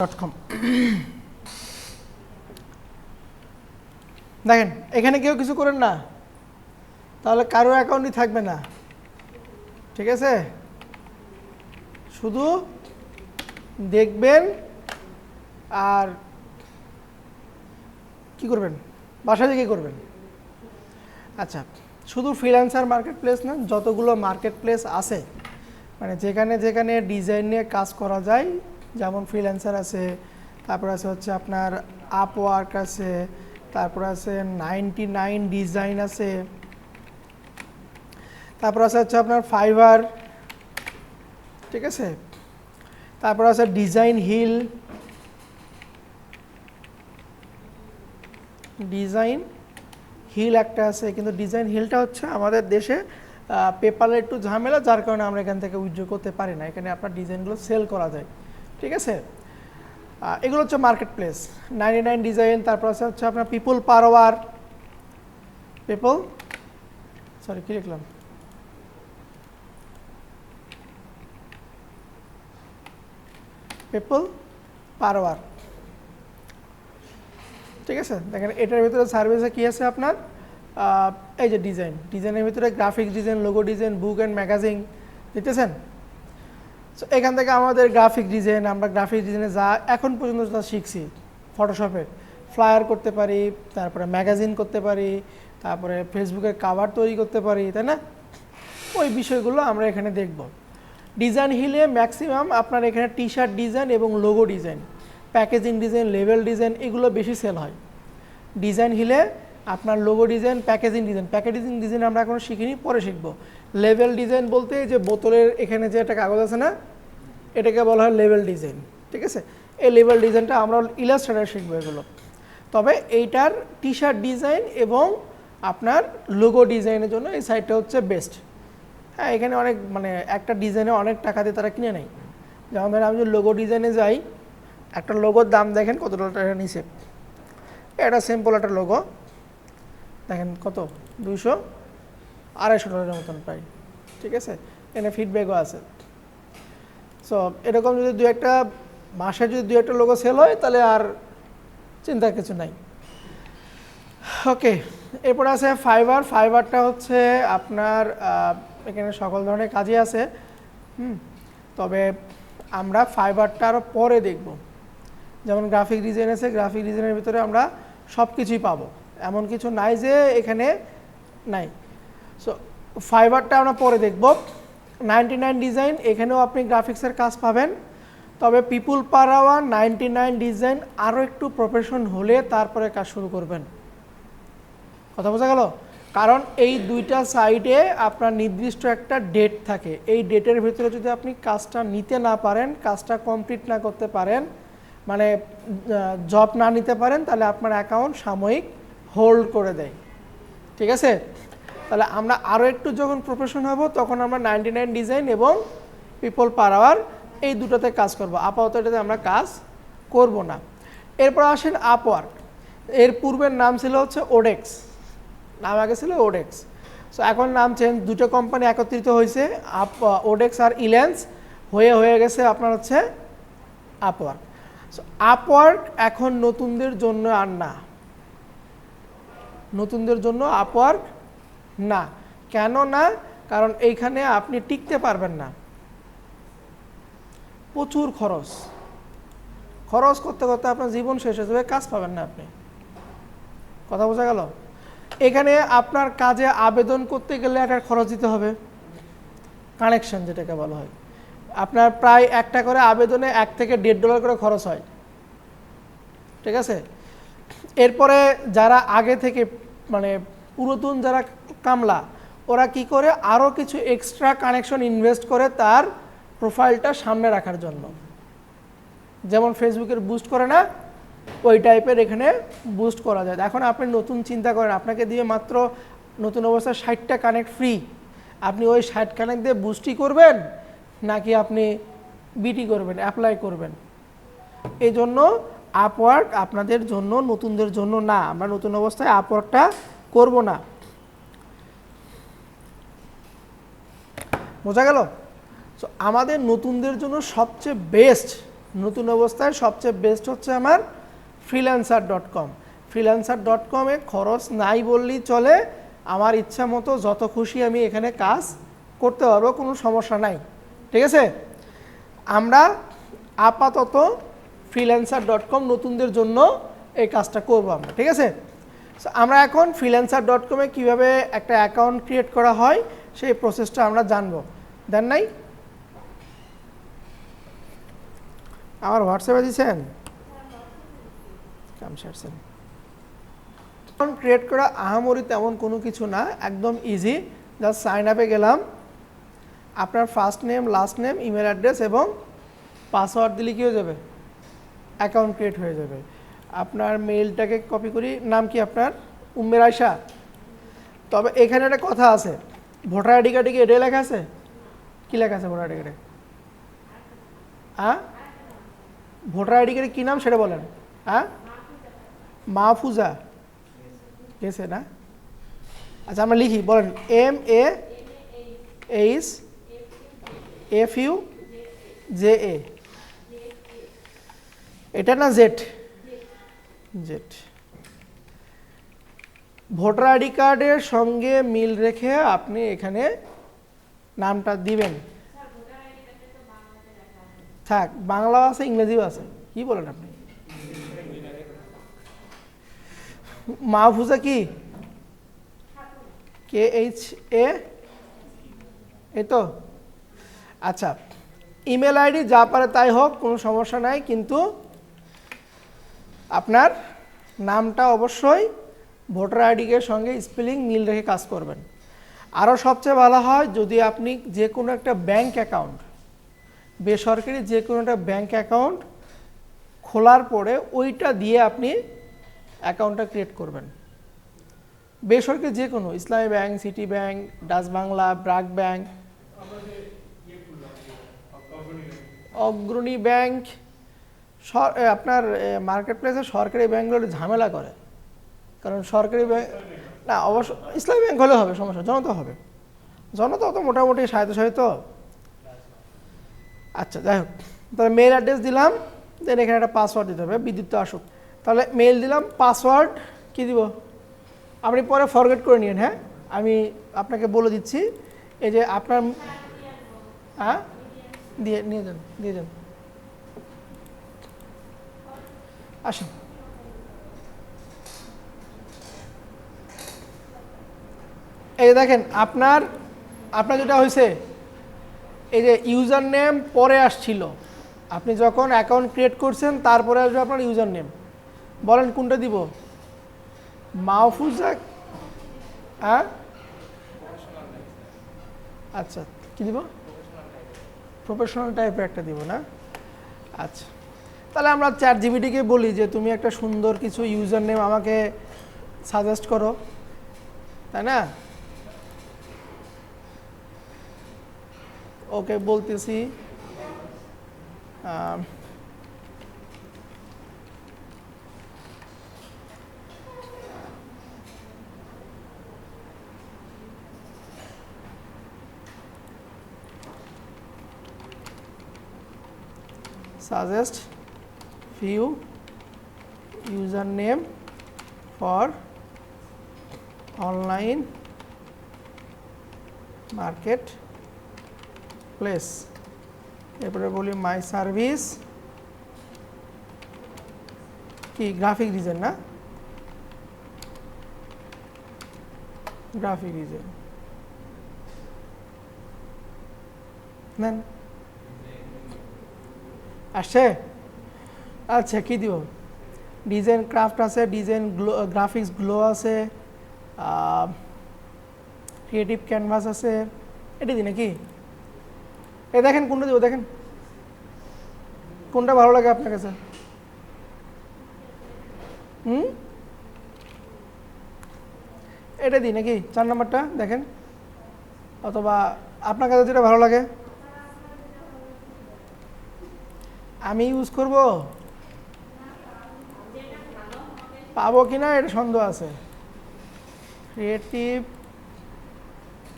.com দেখেন এখানে কেউ কিছু করেন না, তাহলে কারো অ্যাকাউন্টই থাকবে না, ঠিক আছে? শুধু দেখবেন আর কি করবেন, বাসা থেকে করবেন। আচ্ছা, শুধু ফ্রিল্যান্সার মার্কেট প্লেস না, যতগুলো মার্কেট প্লেস আছে, মানে যেখানে যেখানে ডিজাইন নিয়ে কাজ করা যায়, যেমন ফ্রিল্যান্সার আছে, তারপর আছে হচ্ছে আপনার আপওয়ার্ক আছে, তারপর আছে 99 ডিজাইন আছে, তারপর আছে হচ্ছে আপনার ফাইবার, ঠিক আছে? তারপর আছে ডিজাইন হিল, ডিজাইন হিল একটা আছে, কিন্তু ডিজাইন হিলটা হচ্ছে আমাদের দেশে পেপারের একটু ঝামেলা, যার কারণে আমরা এখান থেকে উইথড্র করতে পারি না। এখানে আপনার ডিজাইনগুলো সেল করা যায়, ঠিক আছে? এগুলো হচ্ছে মার্কেট প্লেস। 99 ডিজাইন, তারপর আছে হচ্ছে আপনার people per hour, people sorry কি লিখলাম, পিপল পার আওয়ার, ঠিক আছে? দেখেন এটার ভিতরে সার্ভিসে কি আছে আপনার, এই যে ডিজাইনের ভিতরে graphics design, logo design, book and magazine, দেখতেছেন? সো এখান থেকে আমাদের গ্রাফিক ডিজাইন, আমরা গ্রাফিক ডিজাইনে যা এখন পর্যন্ত যা শিখছি, ফটোশপে ফ্লায়ার করতে পারি, তারপরে ম্যাগাজিন করতে পারি, তারপরে ফেসবুকের কাভার তৈরি করতে পারি, তাই না? ওই বিষয়গুলো আমরা এখানে দেখব। ডিজাইন হিলে ম্যাক্সিমাম আপনার এখানে টি শার্ট ডিজাইন এবং logo design, packaging design, level design, এগুলো বেশি সেল হয়। ডিজাইন হিলে আপনার লোগো ডিজাইন, প্যাকেজিং ডিজাইন আমরা এখনো শিখিনি, পরে শিখবো। লেভেল ডিজাইন বলতে যে বোতলের এখানে যে একটা কাগজ আছে না, এটাকে বলা হয় লেভেল ডিজাইন, ঠিক আছে? এই লেভেল ডিজাইনটা আমরা ইলাস্ট্রেটর শিখবো এগুলো। তবে এইটার টি শার্ট ডিজাইন এবং আপনার লোগো ডিজাইনের জন্য এই সাইটটা হচ্ছে বেস্ট। হ্যাঁ, এখানে অনেক মানে একটা ডিজাইনে অনেক টাকা দিয়ে তারা কিনে নেয়। যেমন ধরেন আমি যদি লোগো ডিজাইনে যাই, একটা লোগোর দাম দেখেন কত টাকা নিচে, এটা সিম্পল একটা লোগো দেখেন কত, 200-250 মতন প্রায়, ঠিক আছে? এখানে ফিডব্যাকও আছে। সো এরকম যদি দু একটা মাসে যদি দু একটা লোগো সেল হয়, তাহলে আর চিন্তার কিছু নাই। ওকে, এরপর আছে ফাইবারটা হচ্ছে আপনার এখানে সকল ধরনের কাজই আছে, তবে আমরা ফাইবারটা আরও পরে দেখব। যেমন গ্রাফিক ডিজাইন আছে, গ্রাফিক ডিজাইনের ভিতরে আমরা সব কিছুই পাবো, এমন কিছু নাই যে এখানে নাই। সো ফাইবারটা আমরা পরে দেখব। 99 ডিজাইন, এখানেও আপনি গ্রাফিক্সের কাজ পাবেন, তবে পিপুল পার আওয়ার 99 ডিজাইন আরও একটু প্রফেশন হলে তারপরে কাজ শুরু করবেন। কথা বোঝা গেল? কারণ এই দুইটা সাইটে আপনার নির্দিষ্ট একটা ডেট থাকে, এই ডেটের ভিতরে যদি আপনি কাজটা নিতে না পারেন, কাজটা কমপ্লিট না করতে পারেন, মানে জব না নিতে পারেন, তাহলে আপনার অ্যাকাউন্ট সাময়িক হোল্ড করে দেয়, ঠিক আছে? তাহলে আমরা আরও একটু যখন প্রফেশন হব, তখন আমরা 99 ডিজাইন এবং পিপল পার আওয়ার এই দুটোতে কাজ করব। আপাতত এটাতে আমরা কাজ করব না। এরপর আসেন আপওয়ার্ক। এর পূর্বের নাম ছিল হচ্ছে ওডেক্স, নাম আগে ছিল ওডেক্স। সো এখন নাম চেঞ্জ, দুটো কোম্পানি একত্রিত হয়েছে, ওডেক্স আর ইল্যান্স হয়ে গেছে আপনার হচ্ছে আপওয়ার্ক। সো আপওয়ার্ক এখন নতুনদের জন্য আর না, নতুনদের জন্য আপওয়ার্ক না। কেন না? কারণ এইখানে আপনি টিকতে পারবেন না, প্রচুর খরচ করতে করতে আপনার জীবন শেষ হয়ে যাবে, কাজ পাবেন না আপনি। কথা বোঝা গেল? এখানে আপনার কাজে আবেদন করতে গেলে একটা খরচ দিতে হবে, কানেকশন যেটাকে বলা হয়। আপনার প্রায় একটা করে আবেদনে $1 থেকে $1.5 করে খরচ হয়, ঠিক আছে? এরপরে যারা আগে থেকে মানে পুরাতন যারা কামলা, ওরা কি করে আরও কিছু এক্সট্রা কানেকশন ইনভেস্ট করে তার প্রোফাইলটা সামনে রাখার জন্য, যেমন ফেসবুকের বুস্ট করে না, ওই টাইপের এখানে বুস্ট করা যায়। এখন আপনি নতুন চিন্তা করেন, আপনাকে দিয়ে মাত্র নতুন অবস্থায় 60টা কানেক্ট ফ্রি, আপনি ওই 60 কানেক্ট দিয়ে বুস্টই করবেন নাকি আপনি বিটি করবেন, অ্যাপ্লাই করবেন? এই জন্য আপওয়ার্ক আপনাদের জন্য, নতুনদের জন্য না। আমরা নতুন অবস্থায় আপওয়ার্কটা করব না। বোঝা গেল? সো আমাদের নতুনদের জন্য সবচেয়ে বেস্ট নতুন অবস্থায় সবচেয়ে বেস্ট হচ্ছে আমার freelancer.com। freelancer.com-এ খরচ নাই বললেই চলে, আমার ইচ্ছা মতো যত খুশি আমি এখানে কাজ করতে পারবো, কোনো সমস্যা নাই। ঠিক আছে, আমরা আপাতত freelancer.com নতুনদের জন্য এই কাজটা করবো আমরা। ঠিক আছে, আমরা এখন freelancer.com-এ কীভাবে একটা অ্যাকাউন্ট ক্রিয়েট করা হয় সেই প্রসেসটা আমরা জানবো। দেন নাই আমার হোয়াটসঅ্যাপে দিচ্ছেন কাম সারছেন। অ্যাকাউন্ট ক্রিয়েট করা আহামরি তেমন কোনো কিছু না, একদম ইজি। জাস্ট সাইন আপে গেলাম, আপনার first name, last name, email address এবং পাসওয়ার্ড দিলে কী হয়ে যাবে, অ্যাকাউন্ট ক্রিয়েট হয়ে যাবে। আপনার মেইলটাকে কপি করি, নাম কি আপনার? উম্মের আয়শা। তবে এখানে একটা কথা আছে, ভোটার আইডি কার্ডে কি এটাই লেখা আছে? কী লেখা আছে ভোটার আইডি কার্ডে? হ্যাঁ, ভোটার আইডি কার্ডে কী নাম সেটা বলেন। হ্যাঁ, মাহফুজা গেছে না? আচ্ছা আমরা লিখি, বলেন MAHFUJA, এটা না জেড? জেড। ভোটার আইডি কার্ডের সঙ্গে মিল রেখে আপনি এখানে নামটা দিবেন। থাক, বাংলাও আছে ইংরেজিও আছে, কি বলেন আপনি? মাহফুজা কি? KHA, এই তো? আচ্ছা, ইমেল আইডি যা পারে তাই হোক, কোনো সমস্যা নাই, কিন্তু আপনার নামটা অবশ্যই ভোটার আইডির সঙ্গে স্পেলিং মিল রেখে কাজ করবেন। আরও সবচেয়ে ভালো হয় যদি আপনি যে কোনো একটা ব্যাংক অ্যাকাউন্ট, বেসরকারি যে কোনো একটা ব্যাংক অ্যাকাউন্ট খোলার পরে ওইটা দিয়ে আপনি অ্যাকাউন্টটা ক্রিয়েট করবেন। বেসরকারি যে কোনো, ইসলামী bank, city bank, Dutch Bangla, BRAC bank, অগ্রণী ব্যাংক, আপনার মার্কেট প্লেসে সরকারি ব্যাংকগুলো ঝামেলা করে, কারণ সরকারি ব্যাংক না, অবশ্য ইসলামী ব্যাংক হলে হবে, সমস্যা, জনতা হবে, জনতা তো মোটামুটি সাহিত্য। আচ্ছা যাই হোক, তাহলে মেল অ্যাড্রেস দিলাম, দেন এখানে একটা পাসওয়ার্ড দিতে হবে, বিদ্যুৎ তো আসুক। তাহলে মেল দিলাম, পাসওয়ার্ড কি দিব আপনি পরে ফরগেট করে নিন। হ্যাঁ, আমি আপনাকে বলে দিচ্ছি, এই যে আপনার, হ্যাঁ নিয়ে যান আসুন। এই দেখেন আপনার যেটা হয়েছে, এই যে ইউজার নেম পরে আসছিল, আপনি যখন অ্যাকাউন্ট ক্রিয়েট করছেন তারপরে আসবে আপনার ইউজার নেম। বলেন কোনটা দিব? মাহফুজা, হ্যাঁ আচ্ছা কি দিব? প্রফেশনাল টাইপের একটা দিব না? আচ্ছা, তাহলে আমরা ChatGPT-কে বলি যে তুমি একটা সুন্দর কিছু ইউজার নেম আমাকে সাজেস্ট করো, তাই না? ওকে বলতেছি, suggest few username for online market place, এরপরে বলি মাই সার্ভিস কি, গ্রাফিক ডিজাইন না, গ্রাফিক ডিজাইন নেন, আসছে? আচ্ছা কি দিব? ডিজাইন ক্রাফট আছে, ডিজাইন গ্রাফিক্স গ্লো আছে, ক্রিয়েটিভ ক্যানভাস আছে, এটা দিই নাকি? এ দেখেন কোনটা দিব, দেখেন কোনটা ভালো লাগে আপনার কাছে। এটা দিই নাকি 4 নম্বরটা দেখেন, অথবা আপনার কাছে যেটা ভালো লাগে আমি ইউজ করব, পাবো কিনা এটা সন্দেহ আছে। ক্রিয়েটিভ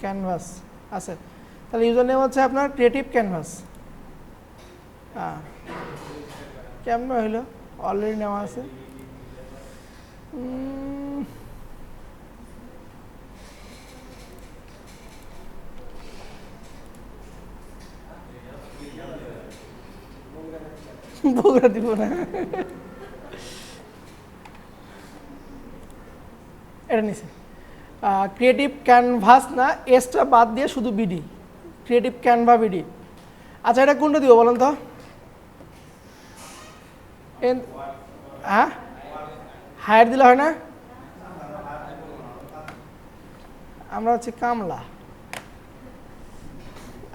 ক্যানভাস আছে, তাহলে ইউজার নেম হচ্ছে আপনার ক্রিয়েটিভ ক্যানভাস। কেমন হইলো অলরেডি নেওয়া আছে বগুড়া দিব না এটা নিছে ক্রিয়েটিভ ক্যানভাস না এসটা বাদ দিয়ে শুধু বিডি ক্রিয়েটিভ ক্যানভা বিডি আচ্ছা এটা কোনটা দিব বলেন তো হ্যাঁ হায়ার দিলে হয় না আমরা হচ্ছে কামলা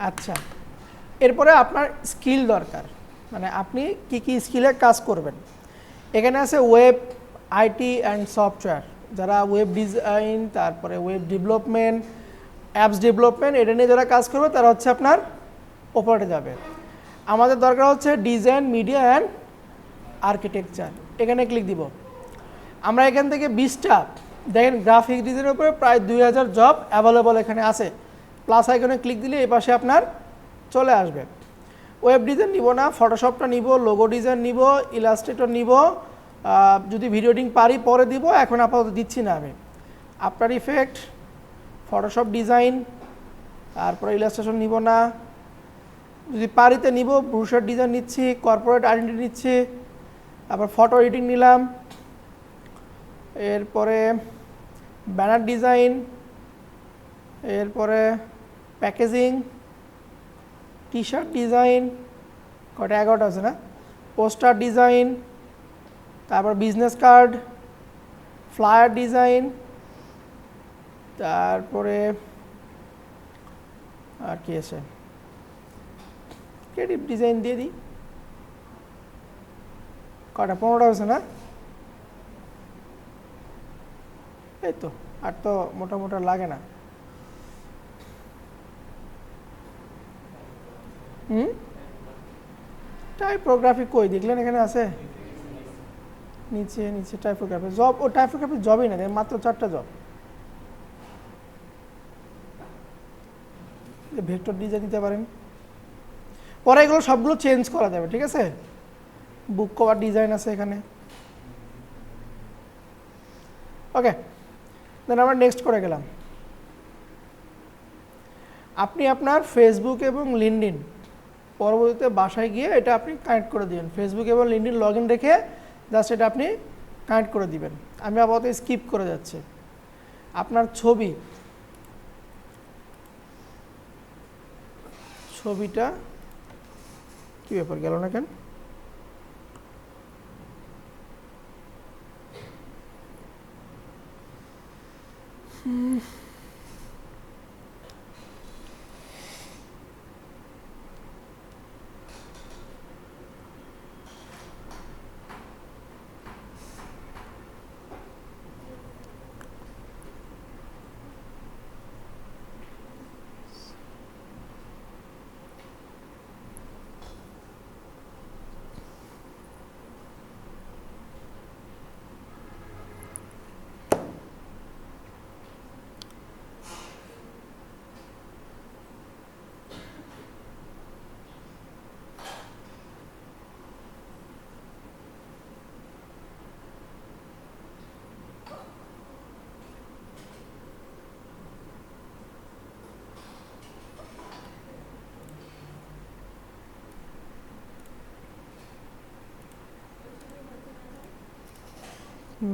আচ্ছা এরপরে আপনার স্কিল দরকার মানে আপনি কি কি স্কিলে কাজ করবেন এখানে আছে ওয়েব আইটি অ্যান্ড সফটওয়্যার যারা ওয়েব ডিজাইন তারপরে ওয়েব ডেভেলপমেন্ট অ্যাপস ডেভেলপমেন্ট এটা নিয়ে যারা কাজ করবে তারা হচ্ছে আপনার ওপরে যাবে আমাদের দরকার হচ্ছে ডিজাইন মিডিয়া অ্যান্ড আর্কিটেকচার এখানে ক্লিক দিব আমরা এখান থেকে 20টা দেখেন গ্রাফিক ডিজাইনের উপরে প্রায় 2000 জব অ্যাভেলেবল এখানে আছে প্লাস আইকনে ক্লিক দিলে এই পাশে আপনার চলে আসবে ওয়েব ডিজাইন নিব না ফটোশপটা নিব লোগো ডিজাইন নিব ইলাস্ট্রেটর নিব যদি ভিডিও এডিটিং পারি পরে দিব এখন আপাতত দিচ্ছি না আমি আফটার ইফেক্ট ফটোশপ ডিজাইন তারপরে ইলাস্ট্রেশন নিব না যদি পারিতে নিব ব্রুশার ডিজাইন নিচ্ছি কর্পোরেট আইডেন্টিটি নিচ্ছি আবার ফটো এডিটিং নিলাম এরপরে ব্যানার ডিজাইন এরপরে প্যাকেজিং টি শার্ট ডিজাইন কটা 11টা আছে না পোস্টার ডিজাইন তারপর বিজনেস কার্ড ফ্লায়ার ডিজাইন তারপরে আর কি আছে ক্রিয়েটিভ ডিজাইন দিয়ে দিই কটা 15টা আছে না এই তো আর তো মোটামুটি লাগে না টাইপোগ্রাফি কই দেখলেন এখানে আছে নিচে নিচে টাইপোগ্রাফি জব ও টাইপোগ্রাফি জবই না মাত্র 4টা জব ভেক্টর ডিজাইন দিতে পারেন পরে এগুলো সবগুলো চেঞ্জ করা যাবে ঠিক আছে বুক কভার ডিজাইন আছে এখানে ওকে দেন আমরা নেক্সট করে গেলাম আপনি আপনার ফেসবুক এবং লিঙ্কডইন পরবর্তীতে বাসায় গিয়ে এটা আপনি কানেক্ট করে দিবেন ফেসবুক এবং লিঙ্কডইন লগ ইন রেখে জাস্ট এটা আপনি কানেক্ট করে দিবেন আমি আপাতত স্কিপ করে যাচ্ছি আপনার ছবিটা কি ব্যাপার গেল না কেন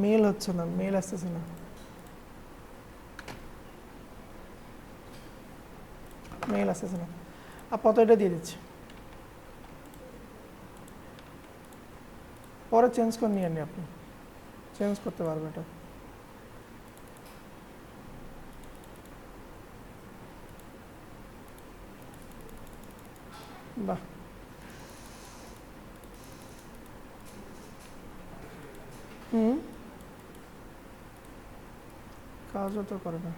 মেল হচ্ছে না মেল আসতেছে না মেল আসতেছে না আপাতত এটা দিয়ে দিচ্ছি পরে চেঞ্জ করে নিয়ে আনি আপনি চেঞ্জ করতে পারবেন এটা বাহ কাজও তো করে না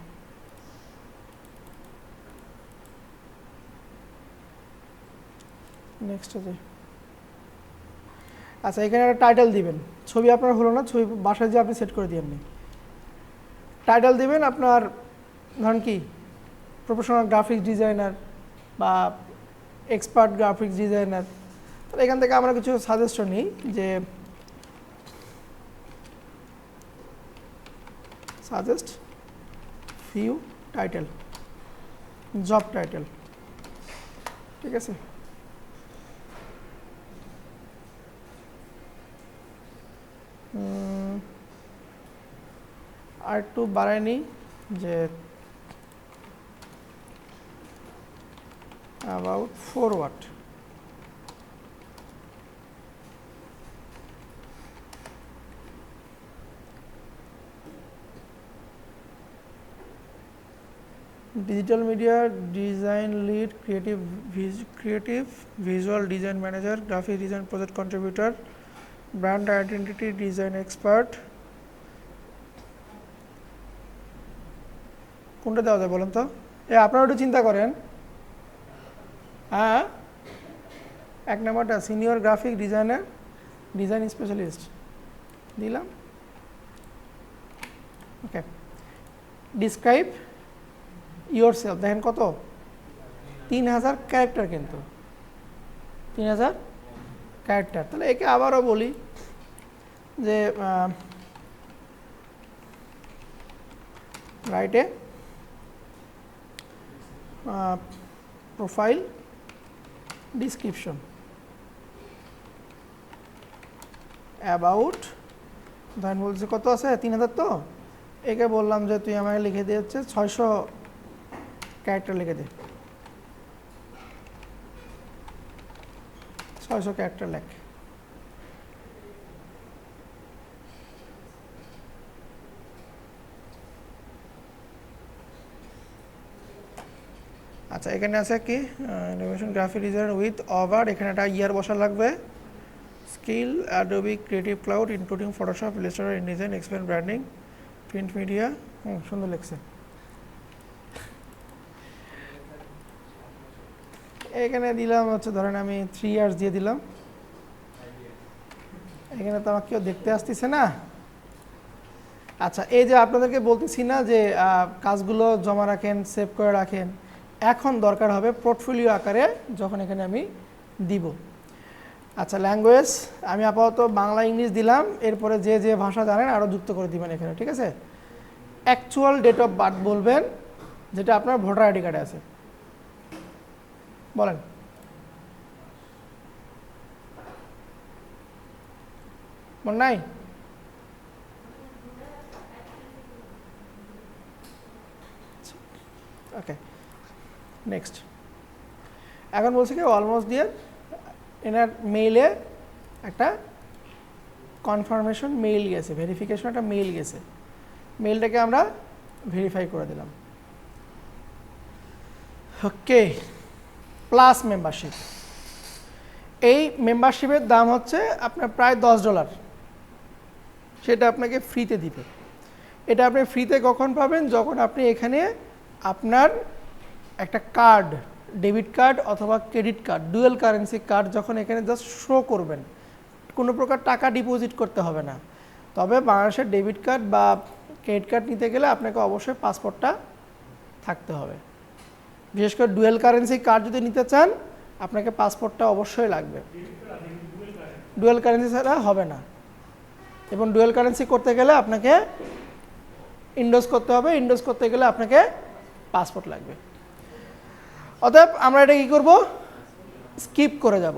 নেক্সট যাই আচ্ছা এখানে একটা টাইটেল দিবেন ছবি আপনার হলো না ছবি বাসায় যে আপনি সেট করে দিয়েননি টাইটেল দিবেন আপনার ধরুন কি প্রফেশনাল গ্রাফিক্স ডিজাইনার বা এক্সপার্ট গ্রাফিক্স ডিজাইনার তাহলে এখান থেকে আমরা কিছু সাজেশন নিই যে suggest few title, job title, ঠিক আছে। আর একটু বাড়াই নিই যে about forward, digital media design lead, creative visual design manager, graphic design project contributor, brand identity design expert, কোনটা দেওয়া যায় বলেন তো? আপনারা একটু চিন্তা করেন। হ্যাঁ, এক নম্বরটা senior graphic designer, design specialist দিলাম। ওকে, ডিসক্রাইব ইয়োর সেলফ, দেখেন কত, 3000 ক্যারেক্টার, কিন্তু 3000 ক্যারেক্টার। তাহলে একে আবারও বলি যে রাইটে প্রোফাইল ডিসক্রিপশন অ্যাবাউট, ধরেন বলছে কত আছে 3000, তো একে বললাম যে তুই আমাকে লিখে দিয়ে হচ্ছে 600 ক্যারেক্টার লিখে দে, 600 ক্যারেক্টার লেখ। আচ্ছা, এখানে আছে কি innovation graphic design with over, এখানে একটা ইয়ার বসা লাগবে। Skill Adobe creative cloud including Photoshop, Illustrator, InDesign, experience, branding, print media. সুন্দর লিখছে। এখানে দিলাম হচ্ছে ধরেন আমি 3 ইয়ার্স দিয়ে দিলাম। এখানে তো আমাকে কেউ দেখতে আসতেছে না। আচ্ছা, এই যে আপনাদেরকে বলতেছি না যে কাজগুলো জমা রাখেন, সেভ করে রাখেন, এখন দরকার হবে পোর্টফোলিও আকারে যখন এখানে আমি দিব। আচ্ছা, ল্যাঙ্গুয়েজ আমি আপাতত বাংলা ইংলিশ দিলাম, এরপরে যে যে ভাষা জানেন আরও যুক্ত করে দিবেন এখানে, ঠিক আছে। অ্যাকচুয়াল ডেট অফ বার্থ বলবেন, যেটা আপনার ভোটার আইডি কার্ডে আছে, বলেন। মনে নাই? ওকে, নেক্সট। এখন বলছে কি অলমোস্ট দিয়ে এনার মেইলে একটা কনফার্মেশন মেইল গেছে, ভেরিফিকেশন একটা মেইল গেছে, মেইলটাকে আমরা ভেরিফাই করে দিলাম। ওকে, প্লাস মেম্বারশিপ। এই মেম্বারশিপের দাম হচ্ছে আপনার প্রায় $10, সেটা আপনাকে ফ্রিতে দিবে। এটা আপনি ফ্রিতে কখন পাবেন? যখন আপনি এখানে আপনার একটা কার্ড, ডেবিট কার্ড অথবা credit card, dual currency card যখন এখানে জাস্ট শো করবেন, কোনো প্রকার টাকা ডিপোজিট করতে হবে না। তবে বাংলাদেশের ডেবিট কার্ড বা ক্রেডিট কার্ড নিতে গেলে আপনাকে অবশ্যই পাসপোর্টটা থাকতে হবে। বিশেষ করে ডুয়েল কারেন্সি কার্ড যদি নিতে চান আপনাকে পাসপোর্টটা অবশ্যই লাগবে, ডুয়েল কারেন্সি ছাড়া হবে না। এবং ডুয়েল কারেন্সি করতে গেলে আপনাকে ইন্ডোজ করতে হবে, ইন্ডোজ করতে গেলে আপনাকে পাসপোর্ট লাগবে। অতএব আমরা এটা কি করব? স্কিপ করে যাব।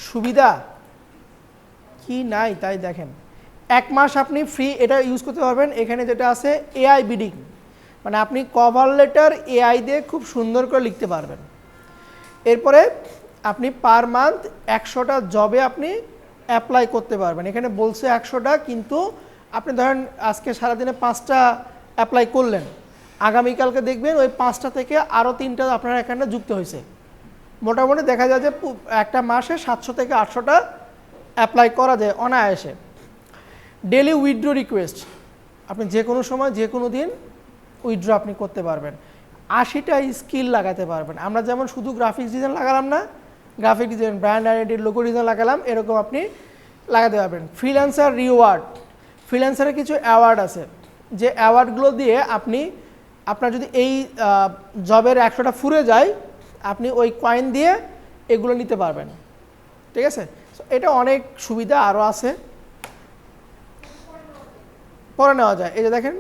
সুবিধা কি নাই তাই দেখেন। 1 মাস আপনি ফ্রি এটা ইউজ করতে পারবেন। এখানে যেটা আছে এআই বিডিং, মানে আপনি কভার লেটার এআই দিয়ে খুব সুন্দর করে লিখতে পারবেন। এরপরে আপনি পার মান্থ 100টা জবে আপনি অ্যাপ্লাই করতে পারবেন। এখানে বলছে 100টা, কিন্তু আপনি ধরেন আজকে সারাদিনে 5টা অ্যাপ্লাই করলেন, আগামীকালকে দেখবেন ওই 5টা থেকে আরও 3টা আপনার এখানে যুক্ত হয়েছে। মোটামুটি দেখা যায় যে একটা মাসে 700 থেকে 800টা অ্যাপ্লাই করা যায় অনায়াসে। ডেলি উইথড্র রিকোয়েস্ট আপনি যে কোনো সময় যে কোনো দিন উইথড্র আপনি করতে পারবেন। 80টা স্কিল লাগাতে পারবেন। আমরা যেমন শুধু গ্রাফিক্স ডিজাইন লাগালাম না, graphic design, brand identity, logo design লাগালাম, এরকম আপনি লাগাতে পারবেন। ফ্রিল্যান্সার রিওয়ার্ড, ফ্রিল্যান্সারের কিছু অ্যাওয়ার্ড আছে, যে অ্যাওয়ার্ডগুলো দিয়ে আপনি আপনার যদি এই জবের 100টা ফুরে যায়, আপনি ওই কয়েন দিয়ে এগুলো নিতে পারবেন। ঠিক আছে, এটা অনেক সুবিধা আরও আছে, পরে নেওয়া যায়। এই যে দেখেন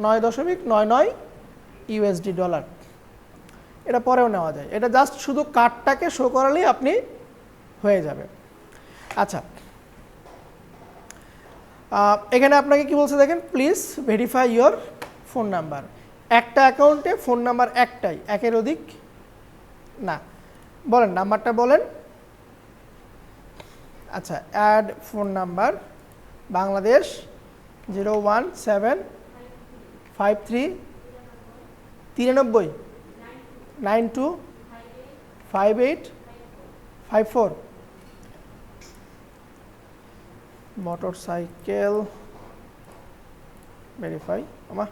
9.99 ইউএসডি ডলার, এটা পরেও নেওয়া যায়। এটা জাস্ট শুধু কার্ডটাকে শো করালেই আপনি হয়ে যাবে। আচ্ছা, এখানে আপনাকে কি বলছে দেখেন, please verify your phone number. একটা অ্যাকাউন্টে ফোন নাম্বার একটাই, একের অধিক না। বলেন নাম্বারটা বলেন। আচ্ছা, add phone number Bangladesh 01753 93 925854 motorcycle verify আমা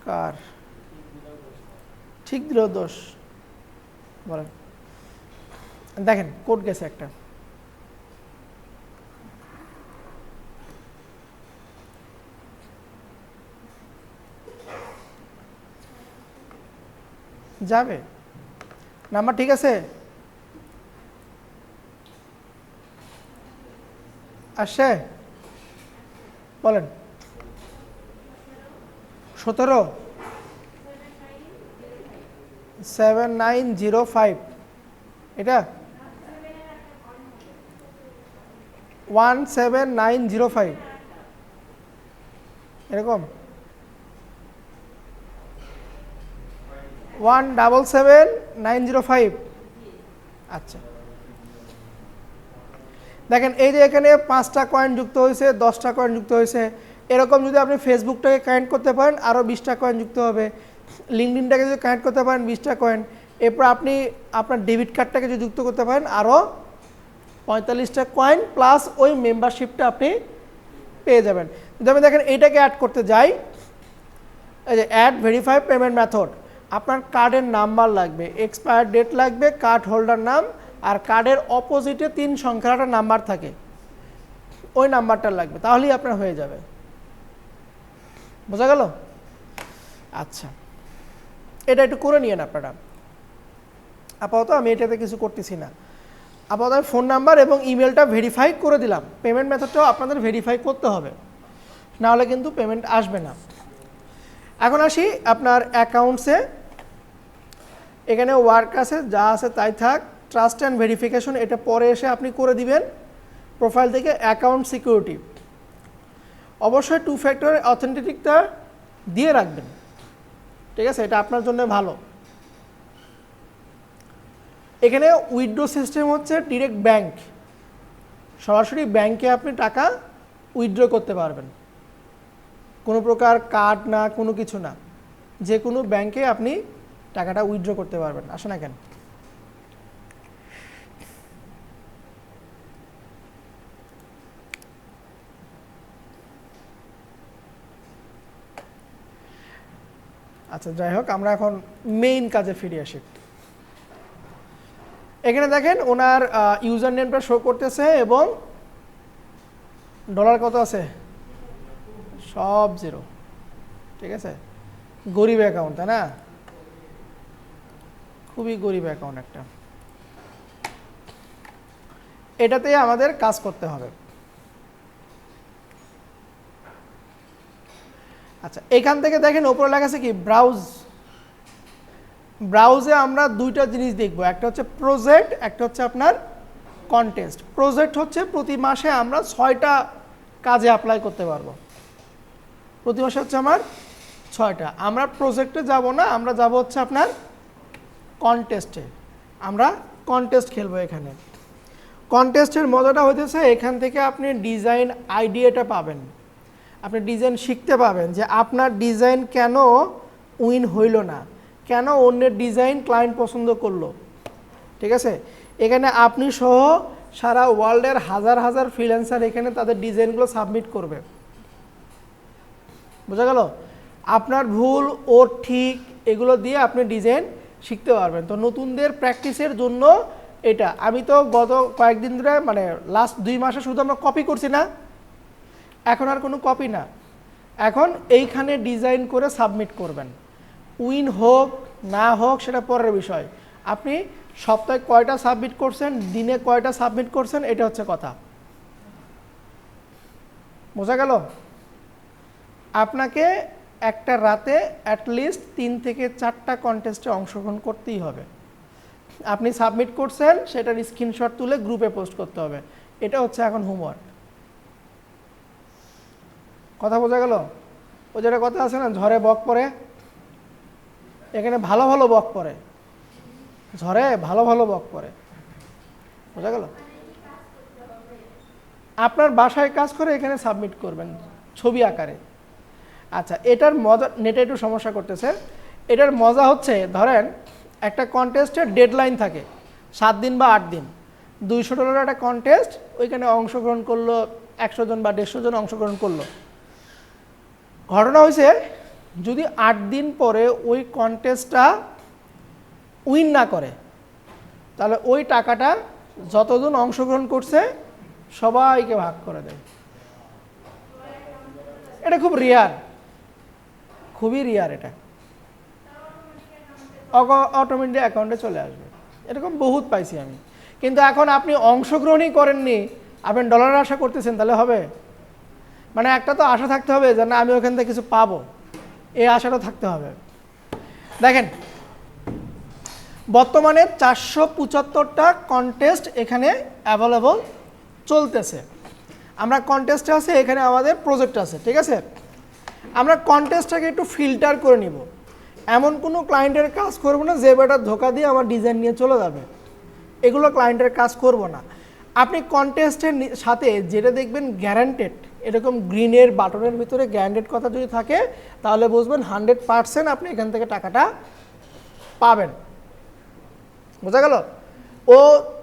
কার ঠিক দিল দোষ। বলেন, দেখেন কোড গেছে একটা। যাবে নাম্বার ঠিক আছে, আসছে বলেন। 177905 এটা 17905 এরকম 177905। আচ্ছা, দেখেন এই যে এখানে 5টা কয়েন যুক্ত হয়েছে, 10টা কয়েন যুক্ত হয়েছে। এরকম যদি আপনি ফেসবুকটাকে কানেক্ট করতে পারেন আরও 20টা কয়েন যুক্ত হবে। লিঙ্কডইনটাকে যদি কানেক্ট করতে পারেন 20টা কয়েন। এরপর আপনি আপনার ডেবিট কার্ডটাকে যদি যুক্ত করতে পারেন আরও 45টা কয়েন প্লাস ওই মেম্বারশিপটা আপনি পেয়ে যাবেন। যদি আমি দেখেন এইটাকে অ্যাড করতে যাই, এই যে অ্যাড ভেরিফাই পেমেন্ট মেথড, আপনার কার্ডের নাম্বার লাগবে, এক্সপায়ার ডেট লাগবে, কার্ড হোল্ডার নাম, আর কার্ডের অপোজিটে 3 সংখ্যার একটা নাম্বার থাকে, ওই নাম্বারটা লাগবে, তাহলেই আপনার হয়ে যাবে। বোঝা গেল? আচ্ছা, এটা একটু করে নিয়েন আপনারা। আপাতত আমি এটাতে কিছু করতেছি না। আপাতত আমি ফোন নাম্বার এবং ইমেলটা ভেরিফাই করে দিলাম। পেমেন্ট মেথডটাও আপনাদের ভেরিফাই করতে হবে, নাহলে কিন্তু পেমেন্ট আসবে না। এখন আসি আপনার অ্যাকাউন্টসে। এখানে ওয়ার্ক আছে, যা আছে তাই থাক। ট্রাস্ট অ্যান্ড ভেরিফিকেশন এটা পরে এসে আপনি করে দিবেন। প্রোফাইল থেকে অ্যাকাউন্ট সিকিউরিটি অবশ্যই 2 ফ্যাক্টর অথেন্টিকটা দিয়ে রাখবেন। ঠিক আছে, এটা আপনার জন্য ভালো। এখানে উইথড্র সিস্টেম হচ্ছে ডিরেক্ট ব্যাংক, সরাসরি ব্যাংকে আপনি টাকা উইথড্র করতে পারবেন, কোনো প্রকার কার্ড না, কোনো কিছু না, যে কোনো ব্যাংকে আপনি টাকাটা উইথড্র করতে পারবেন। আসে না কেন? আচ্ছা, যাই হোক, আমরা এখন মেইন কাজে ফিরে আসি। এখানে দেখেন ওনার ইউজার নেমটা শো করতেছে এবং ডলার কত আছে, সব 0। ঠিক আছে, গরিব অ্যাকাউন্ট, তাই না? খুবই গরিব অ্যাকাউন্ট একটা। এটাতে আমাদের কাজ করতে হবে। আচ্ছা, এখান থেকে দেখেন ওপরে লেখা আছে কি, ব্রাউজ। ব্রাউজে আমরা 2টা জিনিস দেখব, একটা হচ্ছে প্রজেক্ট, একটা হচ্ছে আপনার কন্টেস্ট। প্রজেক্ট হচ্ছে প্রতি মাসে আমরা 6টা কাজে অ্যাপ্লাই করতে পারবো। প্রতি মাসে হচ্ছে আমার 6টা। আমরা প্রজেক্টে যাব না, আমরা যাব হচ্ছে আপনার কন্টেস্টে। আমরা কন্টেস্ট খেলবো এখানে। কন্টেস্টের মজাটা হইতেছে এখান থেকে আপনি ডিজাইন আইডিয়াটা পাবেন, আপনি ডিজাইন শিখতে পাবেন যে আপনার ডিজাইন কেন উইন হইল না, কেন অন্যের ডিজাইন ক্লায়েন্ট পছন্দ করলো। ঠিক আছে, এখানে আপনি সহ সারা ওয়ার্ল্ডের হাজার হাজার ফ্রিল্যান্সার এখানে তাদের ডিজাইনগুলো সাবমিট করবে। বোঝা গেল? আপনার ভুল ও ঠিক এগুলো দিয়ে আপনি ডিজাইন শিখতে পারবেন। তো নতুনদের প্র্যাকটিসের জন্য এটা। আমি তো গত কয়েকদিন ধরে মানে লাস্ট 2 মাসে শুধু আমরা কপি করছি না, এখন আর কোনো কপি না, এখন এইখানে ডিজাইন করে সাবমিট করবেন। উইন হোক না হোক সেটা পরের বিষয়। আপনি সপ্তাহে কয়টা সাবমিট করছেন, দিনে কয়টা সাবমিট করছেন, এটা হচ্ছে কথা। বোঝা গেল? আপনাকে একটা রাতে অ্যাটলিস্ট 3 থেকে 4টা কন্টেস্টে অংশগ্রহণ করতেই হবে। আপনি সাবমিট করছেন সেটার স্ক্রিনশট তুলে গ্রুপে পোস্ট করতে হবে। এটা হচ্ছে এখন হোমওয়ার্ক। কথা বোঝা গেল? ও যেটা কথা আছে না, ঝড়ে বক পড়ে, এখানে ভালো ভালো বক পড়ে, ঝড়ে ভালো ভালো বক পড়ে। বোঝা গেল? আপনার বাসায় কাজ করে এখানে সাবমিট করবেন ছবি আকারে। আচ্ছা, এটার মজা, নেটে একটু সমস্যা করতেছে। এটার মজা হচ্ছে, ধরেন একটা কন্টেস্টের ডেডলাইন থাকে 7 দিন বা 8 দিন, $200 একটা কন্টেস্ট, ওইখানে অংশগ্রহণ করলো 100 জন বা 150 জন অংশগ্রহণ করলো। ঘটনা হয়েছে, যদি 8 দিন পরে ওই কন্টেস্টটা উইন না করে, তাহলে ওই টাকাটা যতজন অংশগ্রহণ করছে সবাইকে ভাগ করে দেয়। এটা খুব রেয়ার, খুবই রেয়ার। এটা অটোমেটিক অ্যাকাউন্টে চলে আসবে। এরকম বহুত পাইছি আমি। কিন্তু এখন আপনি অংশগ্রহণই করেননি, আপনি ডলার আশা করতেছেন, তাহলে হবে? মানে একটা তো আশা থাকতে হবে যে না আমি ওখান থেকে কিছু পাবো, এই আশাটা থাকতে হবে। দেখেন, বর্তমানে 475টা কন্টেস্ট এখানে অ্যাভেলেবল চলতেছে। আমরা কন্টেস্টে আছে, এখানে আমাদের প্রজেক্ট আছে, ঠিক আছে? আমরা কন্টেস্টটাকে একটু ফিল্টার করে নিব। এমন কোনো ক্লায়েন্টের কাজ করব না যে বেটা ধোকা দিয়ে আমার ডিজাইন নিয়ে চলে যাবে, এগুলো ক্লায়েন্টের কাজ করব না। আপনি কন্টেস্টের সাথে যেটা দেখবেন গ্যারান্টেড, এরকম গ্রিনের বাটনের ভিতরে গ্যারান্টেড কথা যদি থাকে, তাহলে বুঝবেন 100% আপনি এখান থেকে টাকাটা পাবেন। বোঝা গেল? ও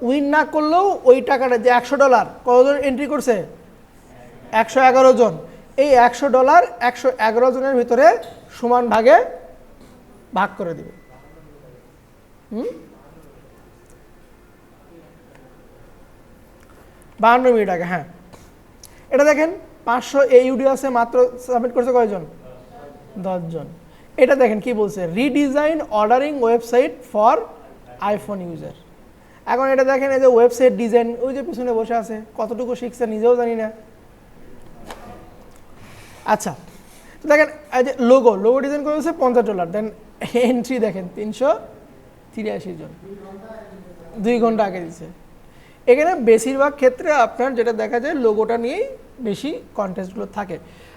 উইন না করলেও ওই টাকাটা, যে $100 কতজন এন্ট্রি করছে, 111 জন, এই $100 111 জনের ভিতরে সমান ভাগে ভাগ করে দিবে। 52 মিনিট আগে। হ্যাঁ, এটা দেখেন 500 AUD আছে, মাত্র সাবমিট করছে কয়জন? 10 জন। এটা দেখেন কি বলছে, redesign ordering website for iPhone user. এখন এটা দেখেন, এই যে ওয়েবসাইট ডিজাইন, ওই যে পিছনে বসে আছে, কতটুকু শিখছে নিজেও জানি না। আচ্ছা, তো দেখেন এই যে লোগো ডিজাইন করেছে $50, দেন এন্ট্রি দেখেন 383 জন, 2 ঘন্টা আগে দিচ্ছে। এখানে বেশিরভাগ ক্ষেত্রে আপনার যেটা দেখা যায়, লোগোটা নিয়েই বেশি কন্টেস্টগুলো থাকে।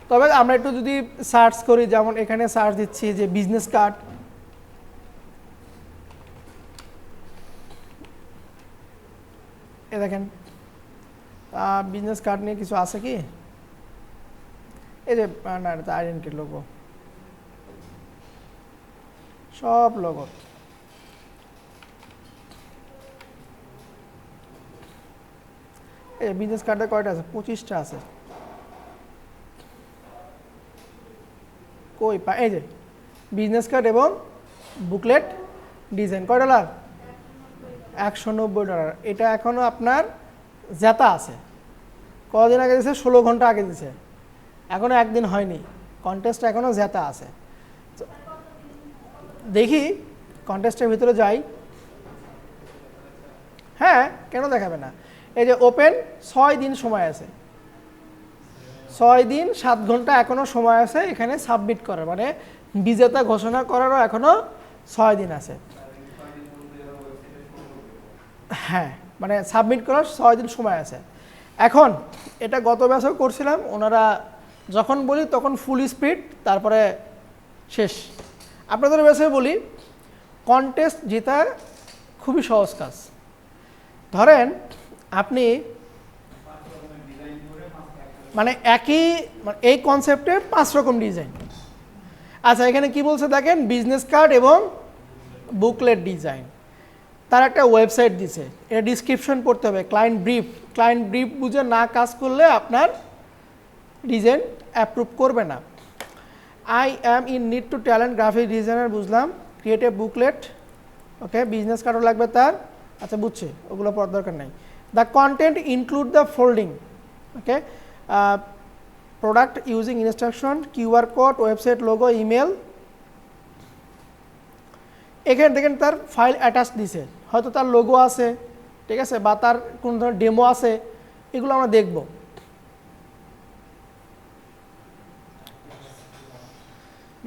তবে আমরা একটু যদি সার্চ করি, যেমন এখানে সার্চ দিচ্ছি যে বিজনেস কার্ড, এ দেখেন বিজনেস কার্ড নিয়ে কিছু আছে কি? এই যে না, এটা আইডেন্টি লোগো, সব লোগো। এই বিজনেস কার্ডে কয়টা আছে? 25টা আছে। কই এই যে বিজনেস কার্ড এবং বুকলেট ডিজাইন, কয় ডলার? $190। এটা এখনো আপনার জেতা আছে। কদিন আগে দিছে? 16 ঘন্টা আগে দিছে, এখনো একদিন হয়নি। কন্টেস্ট এখনো জেতা আছে। দেখি কন্টেস্টের ভিতরে যাই। হ্যাঁ, কেন দেখাবে না? এই যে ওপেন, 6 দিন সময় আছে, 6 দিন 7 ঘন্টা এখনো সময় আছে এখানে সাবমিট করার, মানে বিজেতা ঘোষণা করারও এখনো 6 দিন আছে। হ্যাঁ, মানে সাবমিট করার 6 দিন সময় আছে। এখন এটা গত ব্যাচেও করছিলাম, ওনারা যখন বলি তখন ফুল স্পিড, তারপরে শেষ। আপনাদের ব্যাচে বলি, কন্টেস্ট জেতা খুবই সহজ কাজ। ধরেন আপনি মানে একই, মানে এই কনসেপ্টে 5 রকম ডিজাইন। আচ্ছা, এখানে কি বলছে দেখেন, বিজনেস কার্ড এবং বুকলেট ডিজাইন, তার একটা ওয়েবসাইট দিছে, এটা ডিসক্রিপশন পড়তে হবে। ক্লায়েন্ট ব্রিফ বুঝে না কাজ করলে আপনার ডিজাইন অ্যাপ্রুভ করবে না। I am in need to talent graphic designer, বুঝলাম। Create a booklet, okay. Business কার্ডও লাগবে তার, আচ্ছা বুঝছি, ওগুলো পড়ার দরকার নাই। The content include the folding, okay. Product using instruction, QR code, website logo, email. এখানে দেখেন তার ফাইল অ্যাটাচ দিছে, হয়তো তার লোগো আছে, ঠিক আছে, বা তার কোন ধরনের ডেমো আছে, এগুলো আমরা দেখব।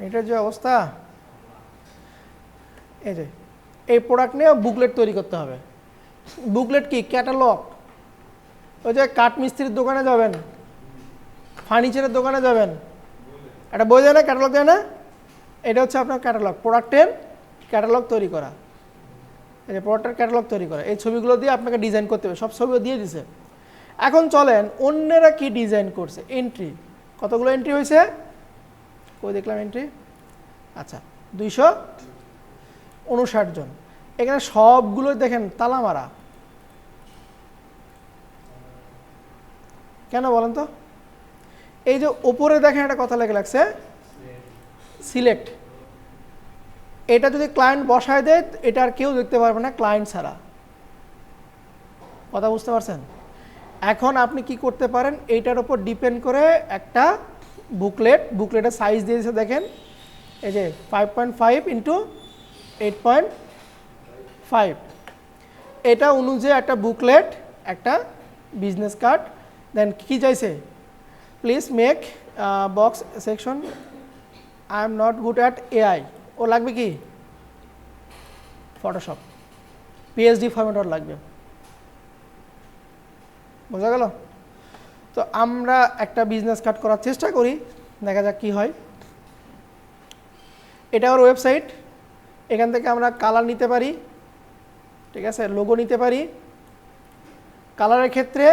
এটার যে অবস্থা, এই যে এই প্রোডাক্ট নিয়ে বুকলেট তৈরি করতে হবে। বুকলেট কি? ক্যাটালগ। ওই যে কাঠ মিস্ত্রির দোকানে যাবেন, ফার্নিচারের দোকানে যাবেন, একটা বই দেয় না, ক্যাটালগ দেয় না, এটা হচ্ছে আপনার ক্যাটালগ, প্রোডাক্টের ক্যাটালগ তৈরি করা। এই যে প্রোডাক্টের ক্যাটালগ তৈরি করা, এই ছবিগুলো দিয়ে আপনাকে ডিজাইন করতে হবে, সব ছবিও দিয়ে দিছে। এখন চলেন অন্যরা কি ডিজাইন করছে। এন্ট্রি, কতগুলো এন্ট্রি হয়েছে? কই দেখলাম এন্ট্রি? আচ্ছা, 259 জন। এখানে সবগুলো দেখেন তালা মারা। কেন বলেন তো? এই যে ওপরে দেখেন একটা কথা লেগে লাগছে সিলেক্ট, এটা যদি ক্লায়েন্ট বসায় দেয় এটা আর কেউ দেখতে পারবে না ক্লায়েন্ট ছাড়া। কথা বুঝতে পারছেন? এখন আপনি কি করতে পারেন, এইটার উপর ডিপেন্ড করে একটা বুকলেটের সাইজ দিয়েছে দেখেন, এই যে 5.5 ইন্টু 8.5, এটা অনুযায়ী একটা বুকলেট, একটা বিজনেস কার্ড। দেন কি চাইছে? Please make box section, I am not good at AI. ও লাগবে কি? ফটোশপ, পিএসডি ফরম্যাট ওর লাগবে। বোঝা গেল? তো আমরা একটা বিজনেস কার্ড করার চেষ্টা করি, দেখা যাক কি হয়। এটা ওর ওয়েবসাইট, এখান থেকে আমরা কালার নিতে পারি, ঠিক আছে, লোগো নিতে পারি। কালারের ক্ষেত্রে